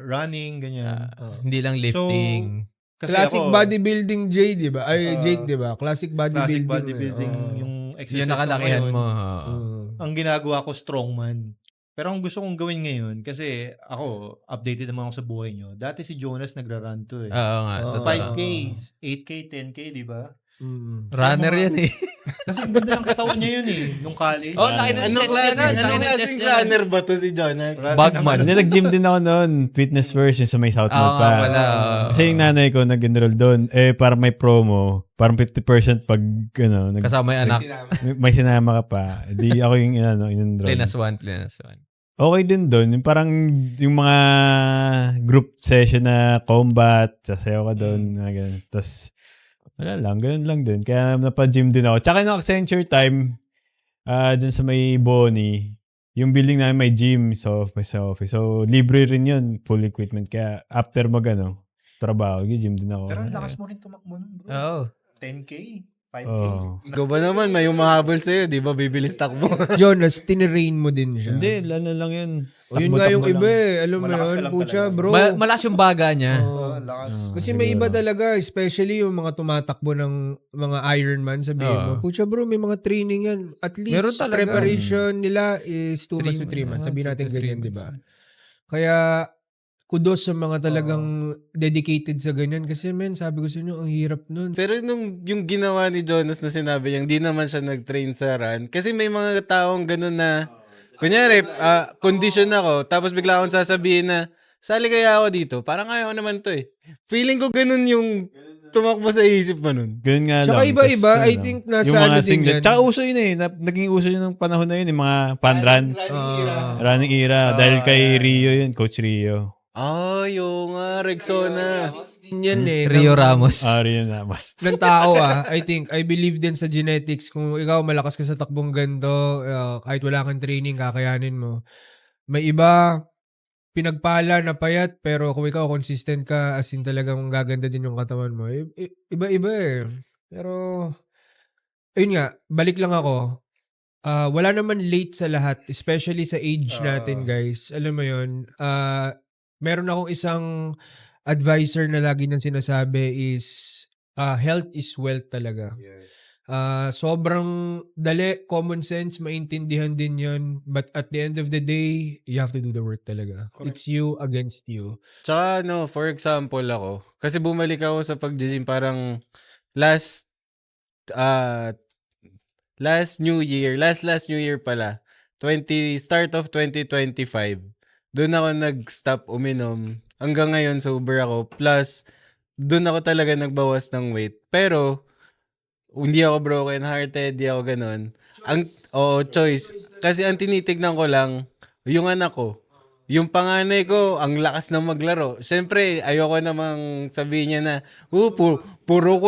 [SPEAKER 7] running, ganyan.
[SPEAKER 5] Hindi lang lifting.
[SPEAKER 7] Kasi
[SPEAKER 3] Classic
[SPEAKER 7] ako,
[SPEAKER 3] bodybuilding Jake, di ba? Jake, di ba? Classic
[SPEAKER 7] classic
[SPEAKER 3] bodybuilding.
[SPEAKER 7] bodybuilding, yung exercise
[SPEAKER 5] Yung
[SPEAKER 7] ko
[SPEAKER 5] nakalakihan
[SPEAKER 7] ngayon,
[SPEAKER 5] mo. oo.
[SPEAKER 7] ang ginagawa ko strongman. Pero ang gusto kong gawin ngayon, kasi ako, updated naman ako sa buhay nyo. Dati si Jonas nagra-run to eh.
[SPEAKER 5] Oo nga.
[SPEAKER 3] Oo.
[SPEAKER 5] totoo.
[SPEAKER 7] 5K, 8K, 10K, di ba?
[SPEAKER 5] Runner yan eh.
[SPEAKER 7] Kasi ang ganda ng katawan niya yun eh, nung college.
[SPEAKER 5] Oh, laki ng
[SPEAKER 2] Anong
[SPEAKER 5] chest niya nun. Laki ng chest
[SPEAKER 2] klaseng
[SPEAKER 5] niya nun.
[SPEAKER 2] runner ba to si Jonas?
[SPEAKER 5] Bagman.
[SPEAKER 6] Hindi, nag-gym din ako noon. Fitness first, yung sa may South Mall
[SPEAKER 5] Oo
[SPEAKER 6] pa.
[SPEAKER 5] nga pala.
[SPEAKER 6] Kasi yung nanay ko nag-enroll doon. Parang may promo. Parang 50% pag,
[SPEAKER 5] Kasama yung anak.
[SPEAKER 6] may sinama ka pa. Di ako yung, in-enroll.
[SPEAKER 5] Plus one.
[SPEAKER 6] Okay din doon. Yung parang, yung mga group session na combat, sasayaw ka doon. mga ganun. Tapos, wala lang, ganun lang din. Kaya napa-gym din ako. Tsaka yung Accenture time, dyan sa may Bonnie, yung building namin may gym sa office. So, libre rin yun, full equipment. Kaya after trabaho, gym din ako.
[SPEAKER 7] Pero ang lakas mo rin tumakbo nun, bro.
[SPEAKER 5] Oo.
[SPEAKER 7] 10K, 5K.
[SPEAKER 6] Oh.
[SPEAKER 2] Ikaw ba naman, may umahabol sa'yo, di ba? Bibilis takbo.
[SPEAKER 3] Jonas, tinirain mo din siya.
[SPEAKER 6] Hindi, lalo lang yun.
[SPEAKER 3] O yun nga yung
[SPEAKER 6] Takbo-takbo
[SPEAKER 3] iba
[SPEAKER 6] lang.
[SPEAKER 3] eh. Alam mo
[SPEAKER 7] Malakas ka
[SPEAKER 3] yun,
[SPEAKER 7] lang
[SPEAKER 3] pucha
[SPEAKER 7] talaga.
[SPEAKER 3] bro.
[SPEAKER 5] Malakas yung baga niya.
[SPEAKER 3] Oo.
[SPEAKER 7] Lakas.
[SPEAKER 3] Kasi
[SPEAKER 6] siguro.
[SPEAKER 3] may iba talaga, especially yung mga tumatakbo ng mga Ironman, sabihin mo,
[SPEAKER 5] Oo.
[SPEAKER 3] pucha bro, may mga training yan. At least,
[SPEAKER 5] Meron talaga.
[SPEAKER 3] preparation nila is 2 months to 3 months. Sabihin natin ganyan, di ba? Kaya, kudos sa mga talagang dedicated sa ganyan. Kasi men, sabi ko sa inyo, ang hirap nun.
[SPEAKER 2] Pero yung ginawa ni Jonas na sinabi niya, hindi naman siya nag-train sa run. Kasi may mga taong ganun na, kunyari, condition ako, tapos bigla akong sasabihin na, sali kaya ako dito. Parang ayaw naman to eh. Feeling ko ganun yung tumakbo sa isip mo nun.
[SPEAKER 6] Ganun nga
[SPEAKER 3] Tsaka
[SPEAKER 6] lang.
[SPEAKER 3] iba-iba,
[SPEAKER 6] Tas,
[SPEAKER 3] I think nasa
[SPEAKER 6] yung mga
[SPEAKER 3] ano din
[SPEAKER 6] singlet.
[SPEAKER 3] yan.
[SPEAKER 6] Tsaka uso yun eh. Naging uso yun ng panahon na yun, yung mga pan-run. Running era. Dahil kay Rio yun, Coach Rio.
[SPEAKER 2] Yung nga, Rexona.
[SPEAKER 3] Yan eh.
[SPEAKER 5] Rio
[SPEAKER 3] ng-
[SPEAKER 5] Ramos.
[SPEAKER 6] Rio na mas.
[SPEAKER 3] ng tao I believe din sa genetics. Kung ikaw malakas ka sa takbong ganito, kahit wala kang training, kakayanin mo. May iba, pinagpala na payat, pero kung ikaw consistent ka, as in talagang gaganda din yung katawan mo. Iba-iba eh. Pero, ayun nga, balik lang ako. Wala naman late sa lahat, especially sa age natin, guys. Alam mo yun, meron akong isang advisor na lagi nang sinasabi is health is wealth talaga. Sobrang dali, common sense, maintindihan din yun. But at the end of the day, you have to do the work talaga. It's you against you.
[SPEAKER 2] Tsaka for example ako, kasi bumalik ako sa pag-gym parang last New Year pala. Start of 2025. Doon ako nag-stop uminom. Hanggang ngayon sober ako. Plus, doon ako talaga nagbawas ng weight. Pero, hindi ako broken hearted, hindi ako ganun. Choice. Kasi ang tinitignan ko lang, yung anak ko. Yung panganay ko, ang lakas na maglaro. Siyempre, ayoko namang sabihin niya na, puro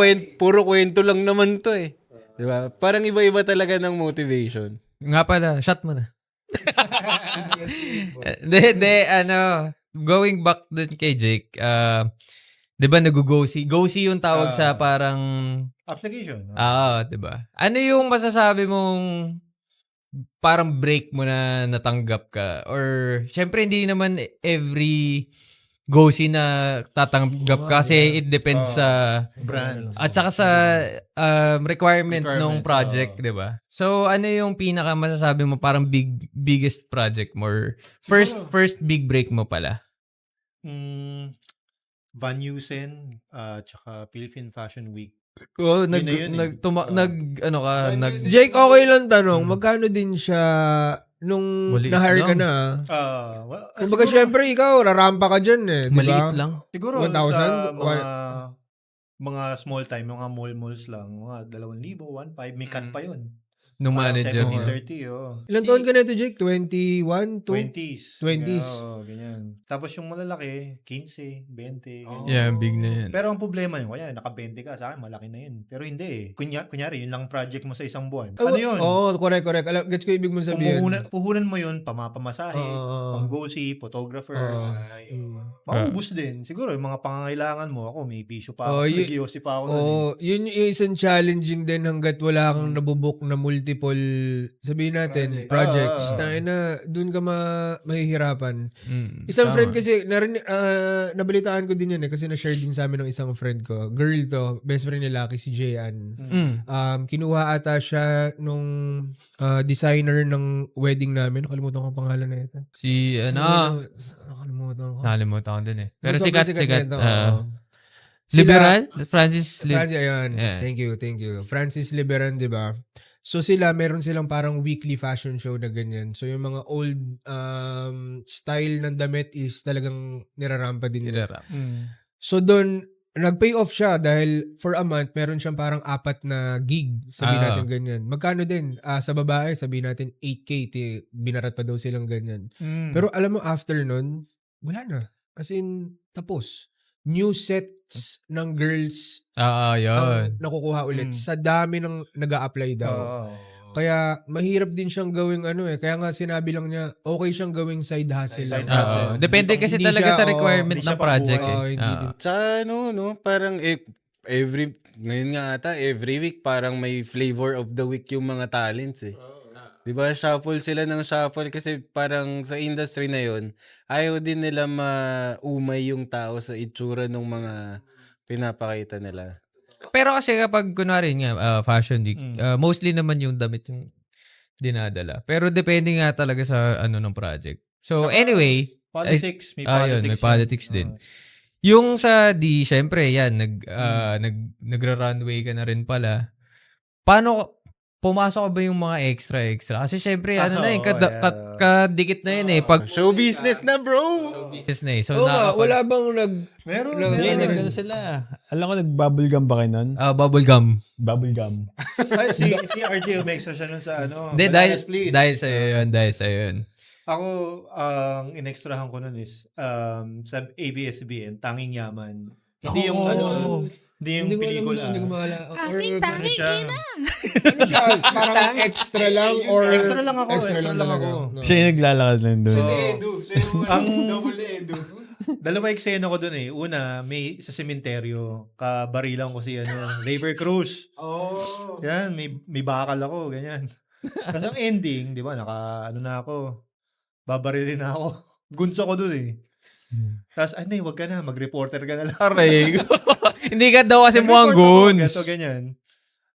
[SPEAKER 2] kwento lang naman to eh. Diba? Parang iba-iba talaga ng motivation.
[SPEAKER 5] Nga pala, shot mo na. Hindi, going back dun kay Jake, di ba nag-go-see? Go-see yung tawag sa parang,
[SPEAKER 7] Application.
[SPEAKER 5] di ba? Ano yung masasabi mong parang break mo na natanggap ka? Or, syempre hindi naman every go-see na tatanggap ka kasi it depends sa
[SPEAKER 7] Brands.
[SPEAKER 5] at saka sa requirement ng
[SPEAKER 7] Requirements,
[SPEAKER 5] project, 'di ba? So ano yung pinaka masasabi mo parang biggest project mo or first big break mo pala?
[SPEAKER 7] Van Heusen, tsaka Philippine Fashion Week.
[SPEAKER 5] Oh,
[SPEAKER 7] Yun na yun eh.
[SPEAKER 3] Jake, okay lang tanong, magkano din siya nung
[SPEAKER 5] Maliit
[SPEAKER 3] na-hire ka
[SPEAKER 5] lang.
[SPEAKER 3] na? Kumbaga,
[SPEAKER 7] Siguro-
[SPEAKER 3] syempre, ikaw, rarampa ka dyan eh. Di ba?
[SPEAKER 5] Maliit lang.
[SPEAKER 7] Siguro
[SPEAKER 3] 1,000?
[SPEAKER 7] sa mga small time, mga malls lang, mga 2,000, 1,500, may cut pa yun.
[SPEAKER 5] Nung manager mo.
[SPEAKER 7] 70, 30, oh.
[SPEAKER 3] Ilan taon ka na ito, Jake? 21? 2?
[SPEAKER 7] 20s.
[SPEAKER 3] 20s.
[SPEAKER 7] Oo, ganyan. Tapos yung malalaki, 15, 20. ganyan.
[SPEAKER 5] Yeah, big na yan.
[SPEAKER 7] Pero ang problema yun, kaya naka-20 ka, sa akin malaki na yun. Pero hindi eh. Kunyari, yun lang project mo sa isang buwan. Ano yun?
[SPEAKER 3] Oo, correct. Gets ko ibig mong sabihin.
[SPEAKER 7] Puhunan mo yun, pamapamasahe,
[SPEAKER 3] Oo.
[SPEAKER 7] pang-go-see, photographer.
[SPEAKER 3] Oo.
[SPEAKER 7] Maubos din. Siguro, yung mga pangangailangan mo, ako, may bisyo pa
[SPEAKER 3] Oo,
[SPEAKER 7] ako, may giyosi pa ako. nun eh.
[SPEAKER 3] Oo, yun yung isang challenging din hanggat wala kang nabubuk na multiple, sabihin natin, projects. Na dun ka mahihirapan. Isang friend kasi, nabalitaan ko din yun eh, kasi na-share din sa amin ng isang friend ko. Girl to, best friend ni Lucky, si Jayan. Kinuha ata siya nung designer ng wedding namin. Nakalimutan ko ang pangalan na ito.
[SPEAKER 5] Nakalimutan ko din eh. Pero
[SPEAKER 3] Sobrang
[SPEAKER 5] sikat.
[SPEAKER 3] nito, oo.
[SPEAKER 5] Liberan? Francis
[SPEAKER 3] Ayun.
[SPEAKER 5] Yeah.
[SPEAKER 3] Thank you. Francis Liberan, di ba? So meron silang parang weekly fashion show na ganyan. So yung mga old style ng damit is talagang nirarampa din nila. So doon, nag-pay off siya dahil for a month, meron siyang parang 4 na gig. Sabihin natin ganyan. Magkano din? Sa babae, sabihin natin 8K. Binarat pa daw silang ganyan. Pero alam mo, after nun, wala na. As in, tapos. New sets ng girls
[SPEAKER 5] Yun.
[SPEAKER 3] ang nakukuha ulit sa dami ng nag-a-apply daw. Kaya mahirap din siyang gawing Kaya nga sinabi lang niya, okay siyang gawing side hustle.
[SPEAKER 7] Side
[SPEAKER 3] lang.
[SPEAKER 7] hustle.
[SPEAKER 5] Depende kasi
[SPEAKER 3] Hindi
[SPEAKER 5] talaga
[SPEAKER 3] siya,
[SPEAKER 5] sa requirement
[SPEAKER 7] hindi siya
[SPEAKER 5] ng project
[SPEAKER 7] pambuhay.
[SPEAKER 5] eh.
[SPEAKER 3] Hindi din.
[SPEAKER 2] Sa parang ngayon nga ata, every week parang may flavor of the week yung mga talents eh. Di ba, shuffle sila ng shuffle kasi parang sa industry na yon ayaw din nila maumay yung tao sa itsura ng mga pinapakita nila.
[SPEAKER 5] Pero kasi kapag kunwari nga fashion week, mostly naman yung damit yung dinadala. Pero depende nga talaga sa ng project. So anyway,
[SPEAKER 7] Politics, may
[SPEAKER 5] yun,
[SPEAKER 7] politics.
[SPEAKER 5] may politics din. Yung sa syempre yan, nagra-runway ka na rin pala. Paano pumasok ka ba yung mga extra? Kasi syempre, kadikit na yun eh. Pag
[SPEAKER 2] Show business na, bro!
[SPEAKER 5] business na eh. So,
[SPEAKER 3] Oo nga, wala bang
[SPEAKER 7] Meron.
[SPEAKER 6] Ano sila? Alam ko, nag-bubblegum ba kayo nun?
[SPEAKER 5] bubblegum.
[SPEAKER 6] Bubblegum.
[SPEAKER 7] Ay, si RJ umextra siya nun sa
[SPEAKER 5] Hindi,
[SPEAKER 7] Banana Split.
[SPEAKER 5] dahil sa'yo yun.
[SPEAKER 7] Ako, ang inextrahan ko nun is sa ABS-CBN, Tanging Yaman. Hindi yung hindi yung pelikula.
[SPEAKER 3] Hindi ko maalala.
[SPEAKER 7] Ano siya?
[SPEAKER 3] Ano siya? Parang extra lang or
[SPEAKER 7] Extra lang ako. Extra lang
[SPEAKER 3] talaga?
[SPEAKER 7] ako.
[SPEAKER 3] No.
[SPEAKER 6] Siya yung naglalakad lang doon.
[SPEAKER 7] Ang dalawa eksena ko dun eh. Una, may sa sementeryo, kabarilan ko si River Cruz. Yan, may bakal ako, ganyan. Tapos ang ending, di ba, na ako, babarilin na ako. Gunso ko dun eh. Tapos, wag ka na, mag-reporter ka na lang.
[SPEAKER 5] Aray. Hindi ka daw kasi mukhang guns.
[SPEAKER 7] Ganto, ganyan.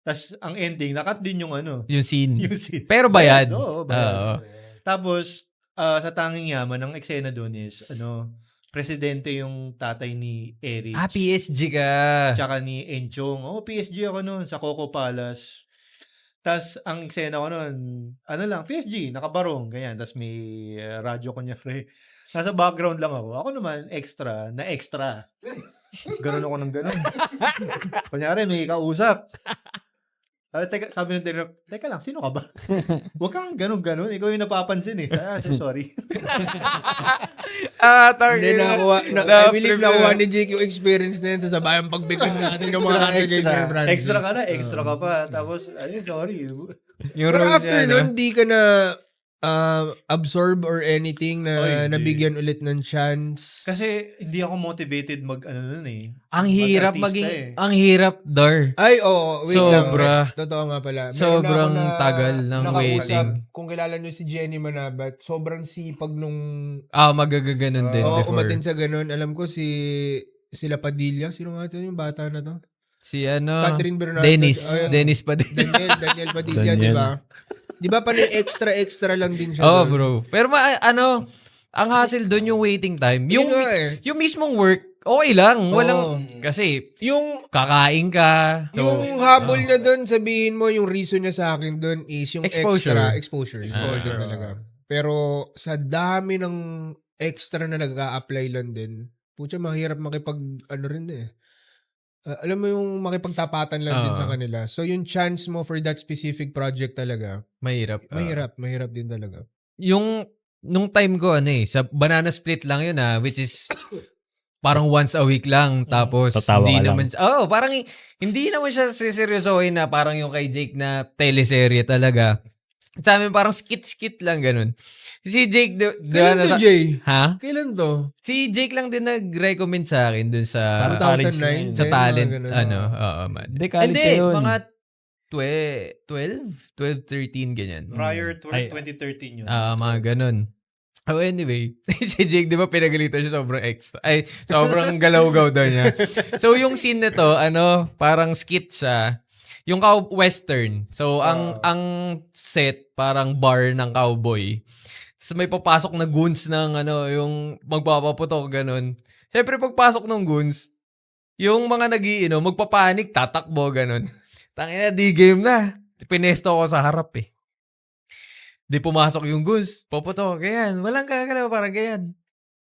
[SPEAKER 7] Tapos, ang ending, nakat din yung
[SPEAKER 5] Yung scene.
[SPEAKER 7] yung scene.
[SPEAKER 5] Pero bayad.
[SPEAKER 7] Oo, bayad.
[SPEAKER 5] Oo.
[SPEAKER 7] Tapos, sa Tanging Yaman, ang eksena doon is, presidente yung tatay ni Eric.
[SPEAKER 5] PSG ka.
[SPEAKER 7] Tsaka ni Enchong. PSG ako noon sa Coco Palace. Tapos, ang eksena ko noon, PSG, nakabarong, ganyan. Tapos may radyo ko niya, pre. Nasa background lang ako. Ako naman, extra. Ganon ako ng ganon. Kunyari, may kausap. Sabi ng tinanong, teka lang, sino ka ba? Huwag kang ganon-ganon. Ikaw yung napapansin eh. Sorry.
[SPEAKER 3] Hindi I believe nakuha ni Jake yung experience na yun sa sabayang pagbigkas natin ng mga guys ni Francis.
[SPEAKER 7] Extra ka pa. Tapos, sorry.
[SPEAKER 5] Yung
[SPEAKER 3] Pero
[SPEAKER 5] role
[SPEAKER 3] after
[SPEAKER 5] niya,
[SPEAKER 3] nun, di ka na absorb or anything na
[SPEAKER 7] Ay, hindi.
[SPEAKER 3] nabigyan ulit ng chance.
[SPEAKER 7] Kasi hindi ako motivated nun eh.
[SPEAKER 5] Ang hirap
[SPEAKER 7] Mag-artista
[SPEAKER 5] ang hirap, Dar.
[SPEAKER 3] Ay, oo. Wait lang.
[SPEAKER 5] Sobra.
[SPEAKER 3] Totoo nga pala. Meron
[SPEAKER 5] Sobrang
[SPEAKER 3] na ako
[SPEAKER 5] tagal ng
[SPEAKER 3] nakausap,
[SPEAKER 5] waiting.
[SPEAKER 3] Kung kilala nyo si Jenny Manabat, sobrang sipag nung
[SPEAKER 5] Magagaganon din before.
[SPEAKER 3] umatin sa ganun. Alam ko sila Padilla. Sino nga ito yung bata na to?
[SPEAKER 5] Si
[SPEAKER 3] Catherine Bernardo.
[SPEAKER 5] Dennis.
[SPEAKER 3] Ayun.
[SPEAKER 5] Dennis pa din.
[SPEAKER 3] Daniel Padilla,
[SPEAKER 6] Daniel.
[SPEAKER 3] di ba? Di ba pa extra lang din siya
[SPEAKER 5] Oh,
[SPEAKER 3] doon?
[SPEAKER 5] bro. Pero ang hassle doon yung waiting time.
[SPEAKER 3] Yun
[SPEAKER 5] Yung,
[SPEAKER 3] nga eh.
[SPEAKER 5] yung mismong work, okay lang.
[SPEAKER 3] Oo.
[SPEAKER 5] Walang, kasi
[SPEAKER 3] Yung
[SPEAKER 5] kakain ka. So,
[SPEAKER 3] yung habol niya doon, sabihin mo, yung reason niya sa akin doon is yung
[SPEAKER 5] Exposure.
[SPEAKER 3] exposure talaga. Pero sa dami ng extra na nag-a-apply lang din, putya, mahirap alam mo yung makipagtapatan lang din sa kanila. So yung chance mo for that specific project talaga,
[SPEAKER 5] mahirap.
[SPEAKER 3] mahirap din talaga.
[SPEAKER 5] Nung time ko, sa Banana Split lang yun which is parang once a week lang. Tapos,
[SPEAKER 6] Tatawa
[SPEAKER 5] hindi
[SPEAKER 6] ka
[SPEAKER 5] naman, parang hindi naman siya siseryosohin na parang yung kay Jake na teleserye talaga. Sa amin, parang skit-skit lang, ganun. Si Jake,
[SPEAKER 3] Kailan to, Jay?
[SPEAKER 5] Ha?
[SPEAKER 3] Kailan to?
[SPEAKER 5] Si Jake lang din nag-recommend sa akin dun sa
[SPEAKER 3] 2009?
[SPEAKER 5] sa talent,
[SPEAKER 3] Ganun.
[SPEAKER 5] man.
[SPEAKER 6] Hindi, college yun.
[SPEAKER 5] Mga 12, 13, ganyan.
[SPEAKER 7] Prior to
[SPEAKER 6] Ay.
[SPEAKER 7] 2013 yun.
[SPEAKER 5] Mga ganun. Oh, anyway, si Jake, di ba pinagalitan siya sobrang extra. Ay, sobrang galaw-gaw daw niya. So, yung scene na to, parang skit siya. Yung western. So, ang set, parang bar ng cowboy. So, may papasok na goons ng yung magpapaputok, ganun. Siyempre, pagpasok ng goons, yung mga nagiinom, magpapanik, tatakbo, ganun. Tangina, di game na. Pinesto ko sa harap eh. Di pumasok yung goons, paputok, ganyan. Walang kagalaw, parang ganyan.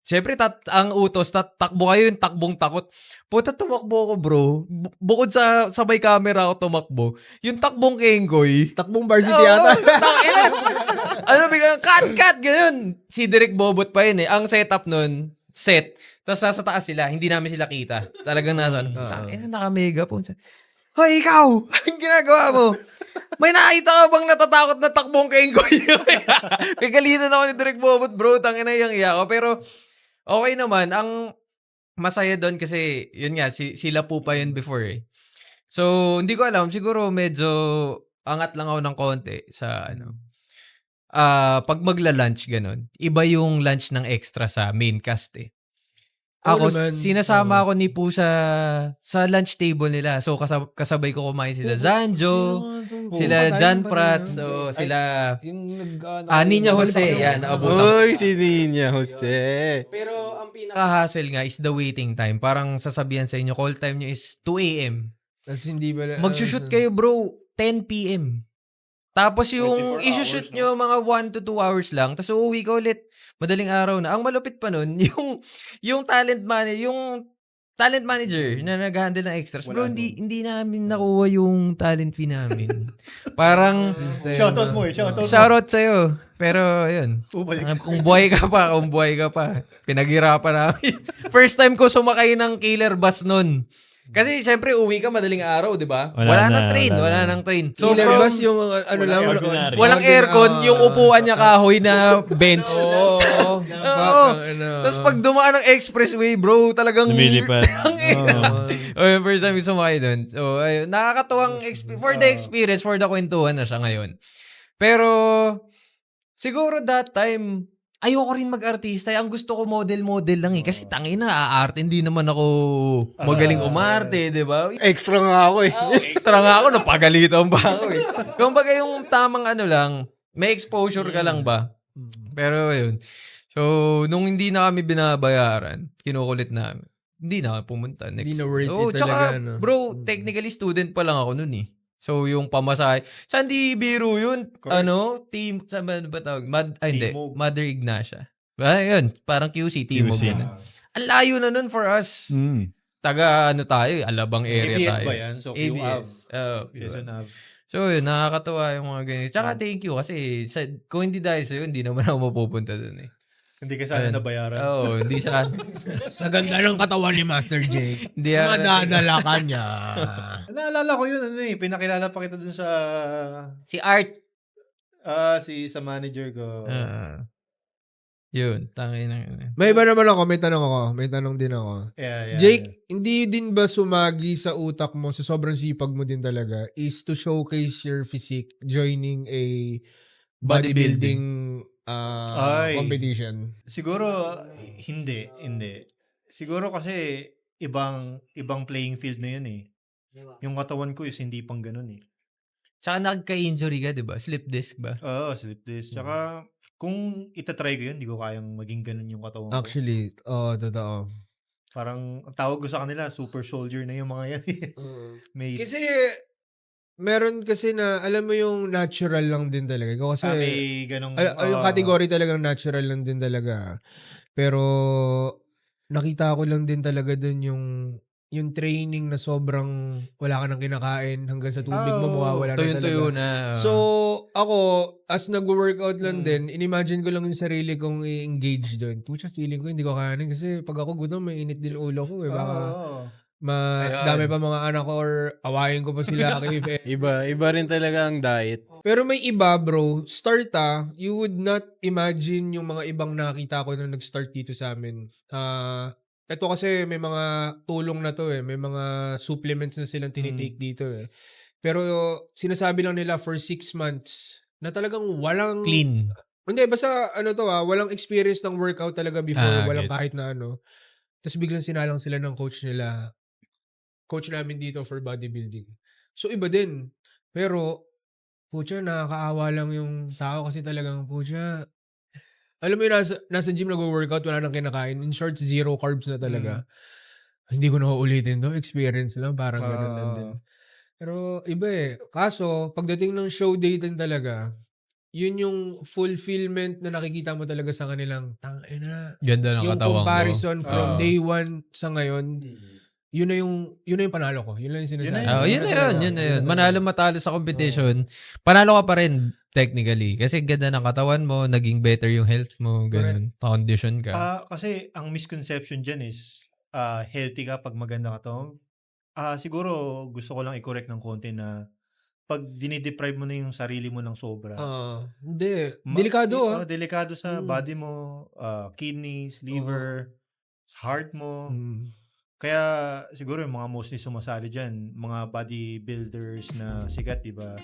[SPEAKER 5] Siyempre, ang utos, takbo kayo yung takbong takot. Puta, tumakbo ako, bro. Bukod sa may camera ako tumakbo, yung takbong Kengoy.
[SPEAKER 3] Takbong varsity yata.
[SPEAKER 5] Biglang cut, ganun. Si Derek Bobot pa yun eh. Ang setup nun, tapos nasa taas sila, hindi namin sila kita. Talagang nasa, naka-megaphone. Hoy, ikaw! Anong ginagawa mo? May nakita ka bang natatakot na takbong Kengoy? Kagalitan ako ni Derek Bobot, bro. Tangina yung iya ko. Pero, okay naman. Ang masaya doon kasi, yun nga, sila po pa yun before eh. So, hindi ko alam. Siguro medyo angat lang ako ng konti sa pag magla-lunch, ganun. Iba yung lunch ng extra sa main cast eh. Ako, sinasama ako ni Poo sa lunch table nila. So, kasabay ko kumain sila Zanjo, sila John Pratt, so sila Nina Jose, yan, naabutan.
[SPEAKER 2] Uy, si Nina Jose.
[SPEAKER 5] Pero ang pinaka-hassle nga is the waiting time. Parang sasabihan sa inyo, call time nyo is 2 a.m.
[SPEAKER 3] Tapos hindi ba...
[SPEAKER 5] Mag-shoot kayo, bro, 10 p.m. Tapos yung
[SPEAKER 7] 24
[SPEAKER 5] i-shoot
[SPEAKER 7] hours,
[SPEAKER 5] nyo mga 1 to 2 hours lang, tapos uuwi ka ulit. Madaling araw na. Ang malupit pa nun, yung talent manager na nag-handle ng extras. Bro, hindi namin nakuha yung talent fee namin. Parang,
[SPEAKER 7] Shoutout mo.
[SPEAKER 5] shoutout sa'yo. Pero, yun. Kung buhay ka pa. Pinaghirapan namin. First time ko sumakay ng killer bus nun. Kasi syempre uwi ka madaling araw, 'di ba? Wala nang train. So
[SPEAKER 3] Killer
[SPEAKER 5] from,
[SPEAKER 3] bus yung lang.
[SPEAKER 5] walang aircon, yung upuan niya kahoy na bench.
[SPEAKER 3] Oo.
[SPEAKER 5] Tapos pag dumaan ng expressway, bro, talagang
[SPEAKER 6] Lumilipad.
[SPEAKER 5] yung first time yung sumakay doon. So, ayun, nakakatuwang for the experience, for the kwentuhan na siya ngayon. Pero siguro that time ayoko rin mag-artista. Ang gusto ko model lang eh. Kasi tangina, aarte. Hindi naman ako magaling umarte, di ba?
[SPEAKER 2] Extra nga ako eh.
[SPEAKER 5] Extra nga ako, napagalitan pa ako eh. Kumbaga yung tamang lang, may exposure ka lang ba? Pero yun. So, nung hindi na kami binabayaran, kinukulit namin. Hindi na kami pumunta. Next.
[SPEAKER 3] Hindi na worth it
[SPEAKER 5] tsaka,
[SPEAKER 3] talaga, no?
[SPEAKER 5] bro, technically student pa lang ako nun eh. So, yung pamasahe. Saan di biro yun? Team, saan ba tawag? Hindi.
[SPEAKER 7] Timog.
[SPEAKER 5] Mother Ignacia. Yun, parang QC, Timog.
[SPEAKER 6] QC.
[SPEAKER 5] Yun. Ang layo na nun for us. Taga, tayo, Alabang area
[SPEAKER 7] ABS
[SPEAKER 5] tayo.
[SPEAKER 7] ba yan? So,
[SPEAKER 5] ABS.
[SPEAKER 7] Quezon Ave.
[SPEAKER 5] So, yun, nakakatawa yung mga ganyan. Tsaka, thank you kasi kung hindi dahil sa'yo, hindi naman ako mapupunta dun eh.
[SPEAKER 7] Hindi ka sana nabayaran.
[SPEAKER 5] Oo, hindi siya.
[SPEAKER 3] Sa ganda ng katawan ni Master Jake.
[SPEAKER 5] Hindi
[SPEAKER 3] Madadala ka niya.
[SPEAKER 7] Naalala ko yun, pinakilala pa kita dun sa...
[SPEAKER 5] Si Art.
[SPEAKER 7] Sa manager ko.
[SPEAKER 5] Yun, tangin na yun.
[SPEAKER 3] May iba naman ako, may tanong din ako.
[SPEAKER 7] Yeah.
[SPEAKER 3] Jake, hindi din ba sumagi sa utak mo, sa sobrang sipag mo din talaga, is to showcase your physique joining a bodybuilding
[SPEAKER 7] Ay.
[SPEAKER 3] competition?
[SPEAKER 7] Siguro, hindi. Siguro kasi, ibang playing field na yun eh. Yung katawan ko is hindi pang ganun eh.
[SPEAKER 5] Tsaka nagka-injury ka, di ba? Slip disc ba?
[SPEAKER 7] Oo, slip disc. Tsaka, kung itatry ko yun, hindi ko kayang maging ganun yung katawan ko.
[SPEAKER 3] Actually, totoo.
[SPEAKER 7] Parang, ang tawag ko sa kanila, super soldier na yung mga yan. May,
[SPEAKER 3] Kasi, meron kasi na, alam mo yung natural lang din talaga. Ikaw kasi,
[SPEAKER 7] may ganong...
[SPEAKER 3] yung category talagang natural lang din talaga. Pero, nakita ko lang din talaga dun yung training na sobrang wala ka nang kinakain hanggang sa tubig mo mawawala na talaga.
[SPEAKER 5] Tuyo-tuyo na.
[SPEAKER 3] So, ako, as nag-workout lang din, inimagine ko lang yung sarili kong i-engage doon. Pucha, feeling ko hindi ko kayanin kasi pag ako gutom, may init din ulo ko eh. Baka dami pa mga anak ko or awayin ko pa sila.
[SPEAKER 2] Iba rin talaga ang diet.
[SPEAKER 3] Pero may iba, bro. Start you would not imagine yung mga ibang nakita ko nung nag-start dito sa amin. Ito kasi may mga tulong na to eh. May mga supplements na silang tinitake dito eh. Pero sinasabi lang nila for 6 months na talagang walang...
[SPEAKER 5] Clean.
[SPEAKER 3] Hindi, basta walang experience ng workout talaga before. Walang
[SPEAKER 5] gets.
[SPEAKER 3] kahit na ano. Tapos biglang sinalang sila ng coach nila. Coach namin dito for bodybuilding. So iba din. Pero, pucha, nakakaawa lang yung tao kasi talagang, pucha, alam mo yung nasa gym nag-workout, wala nang kinakain. In short, 0 carbs na talaga. Hindi ko na uulitin to. Experience lang. Parang ganun lang din. Pero iba eh. Kaso, pagdating ng show day din talaga, yun yung fulfillment na nakikita mo talaga sa kanilang tangina.
[SPEAKER 5] Ganda ng
[SPEAKER 3] Yung
[SPEAKER 5] katawan ko.
[SPEAKER 3] comparison from day 1 sa ngayon, yun na yung panalo ko. Yun lang yung sinasabi.
[SPEAKER 5] Yun na yun. Manalo matalo sa competition, panalo ka pa rin technically. Kasi ganda ng katawan mo, naging better yung health mo, ganun. Condition ka.
[SPEAKER 7] Kasi ang misconception dyan is healthy ka pag maganda ka to. Siguro gusto ko lang i-correct ng konti na pag dinideprive mo na yung sarili mo ng sobra.
[SPEAKER 3] Hindi. Delikado
[SPEAKER 7] Delikado sa body mo, kidneys, liver, heart mo. Kaya siguro yung mga mostly sumasali dyan, mga bodybuilders na sikat, diba?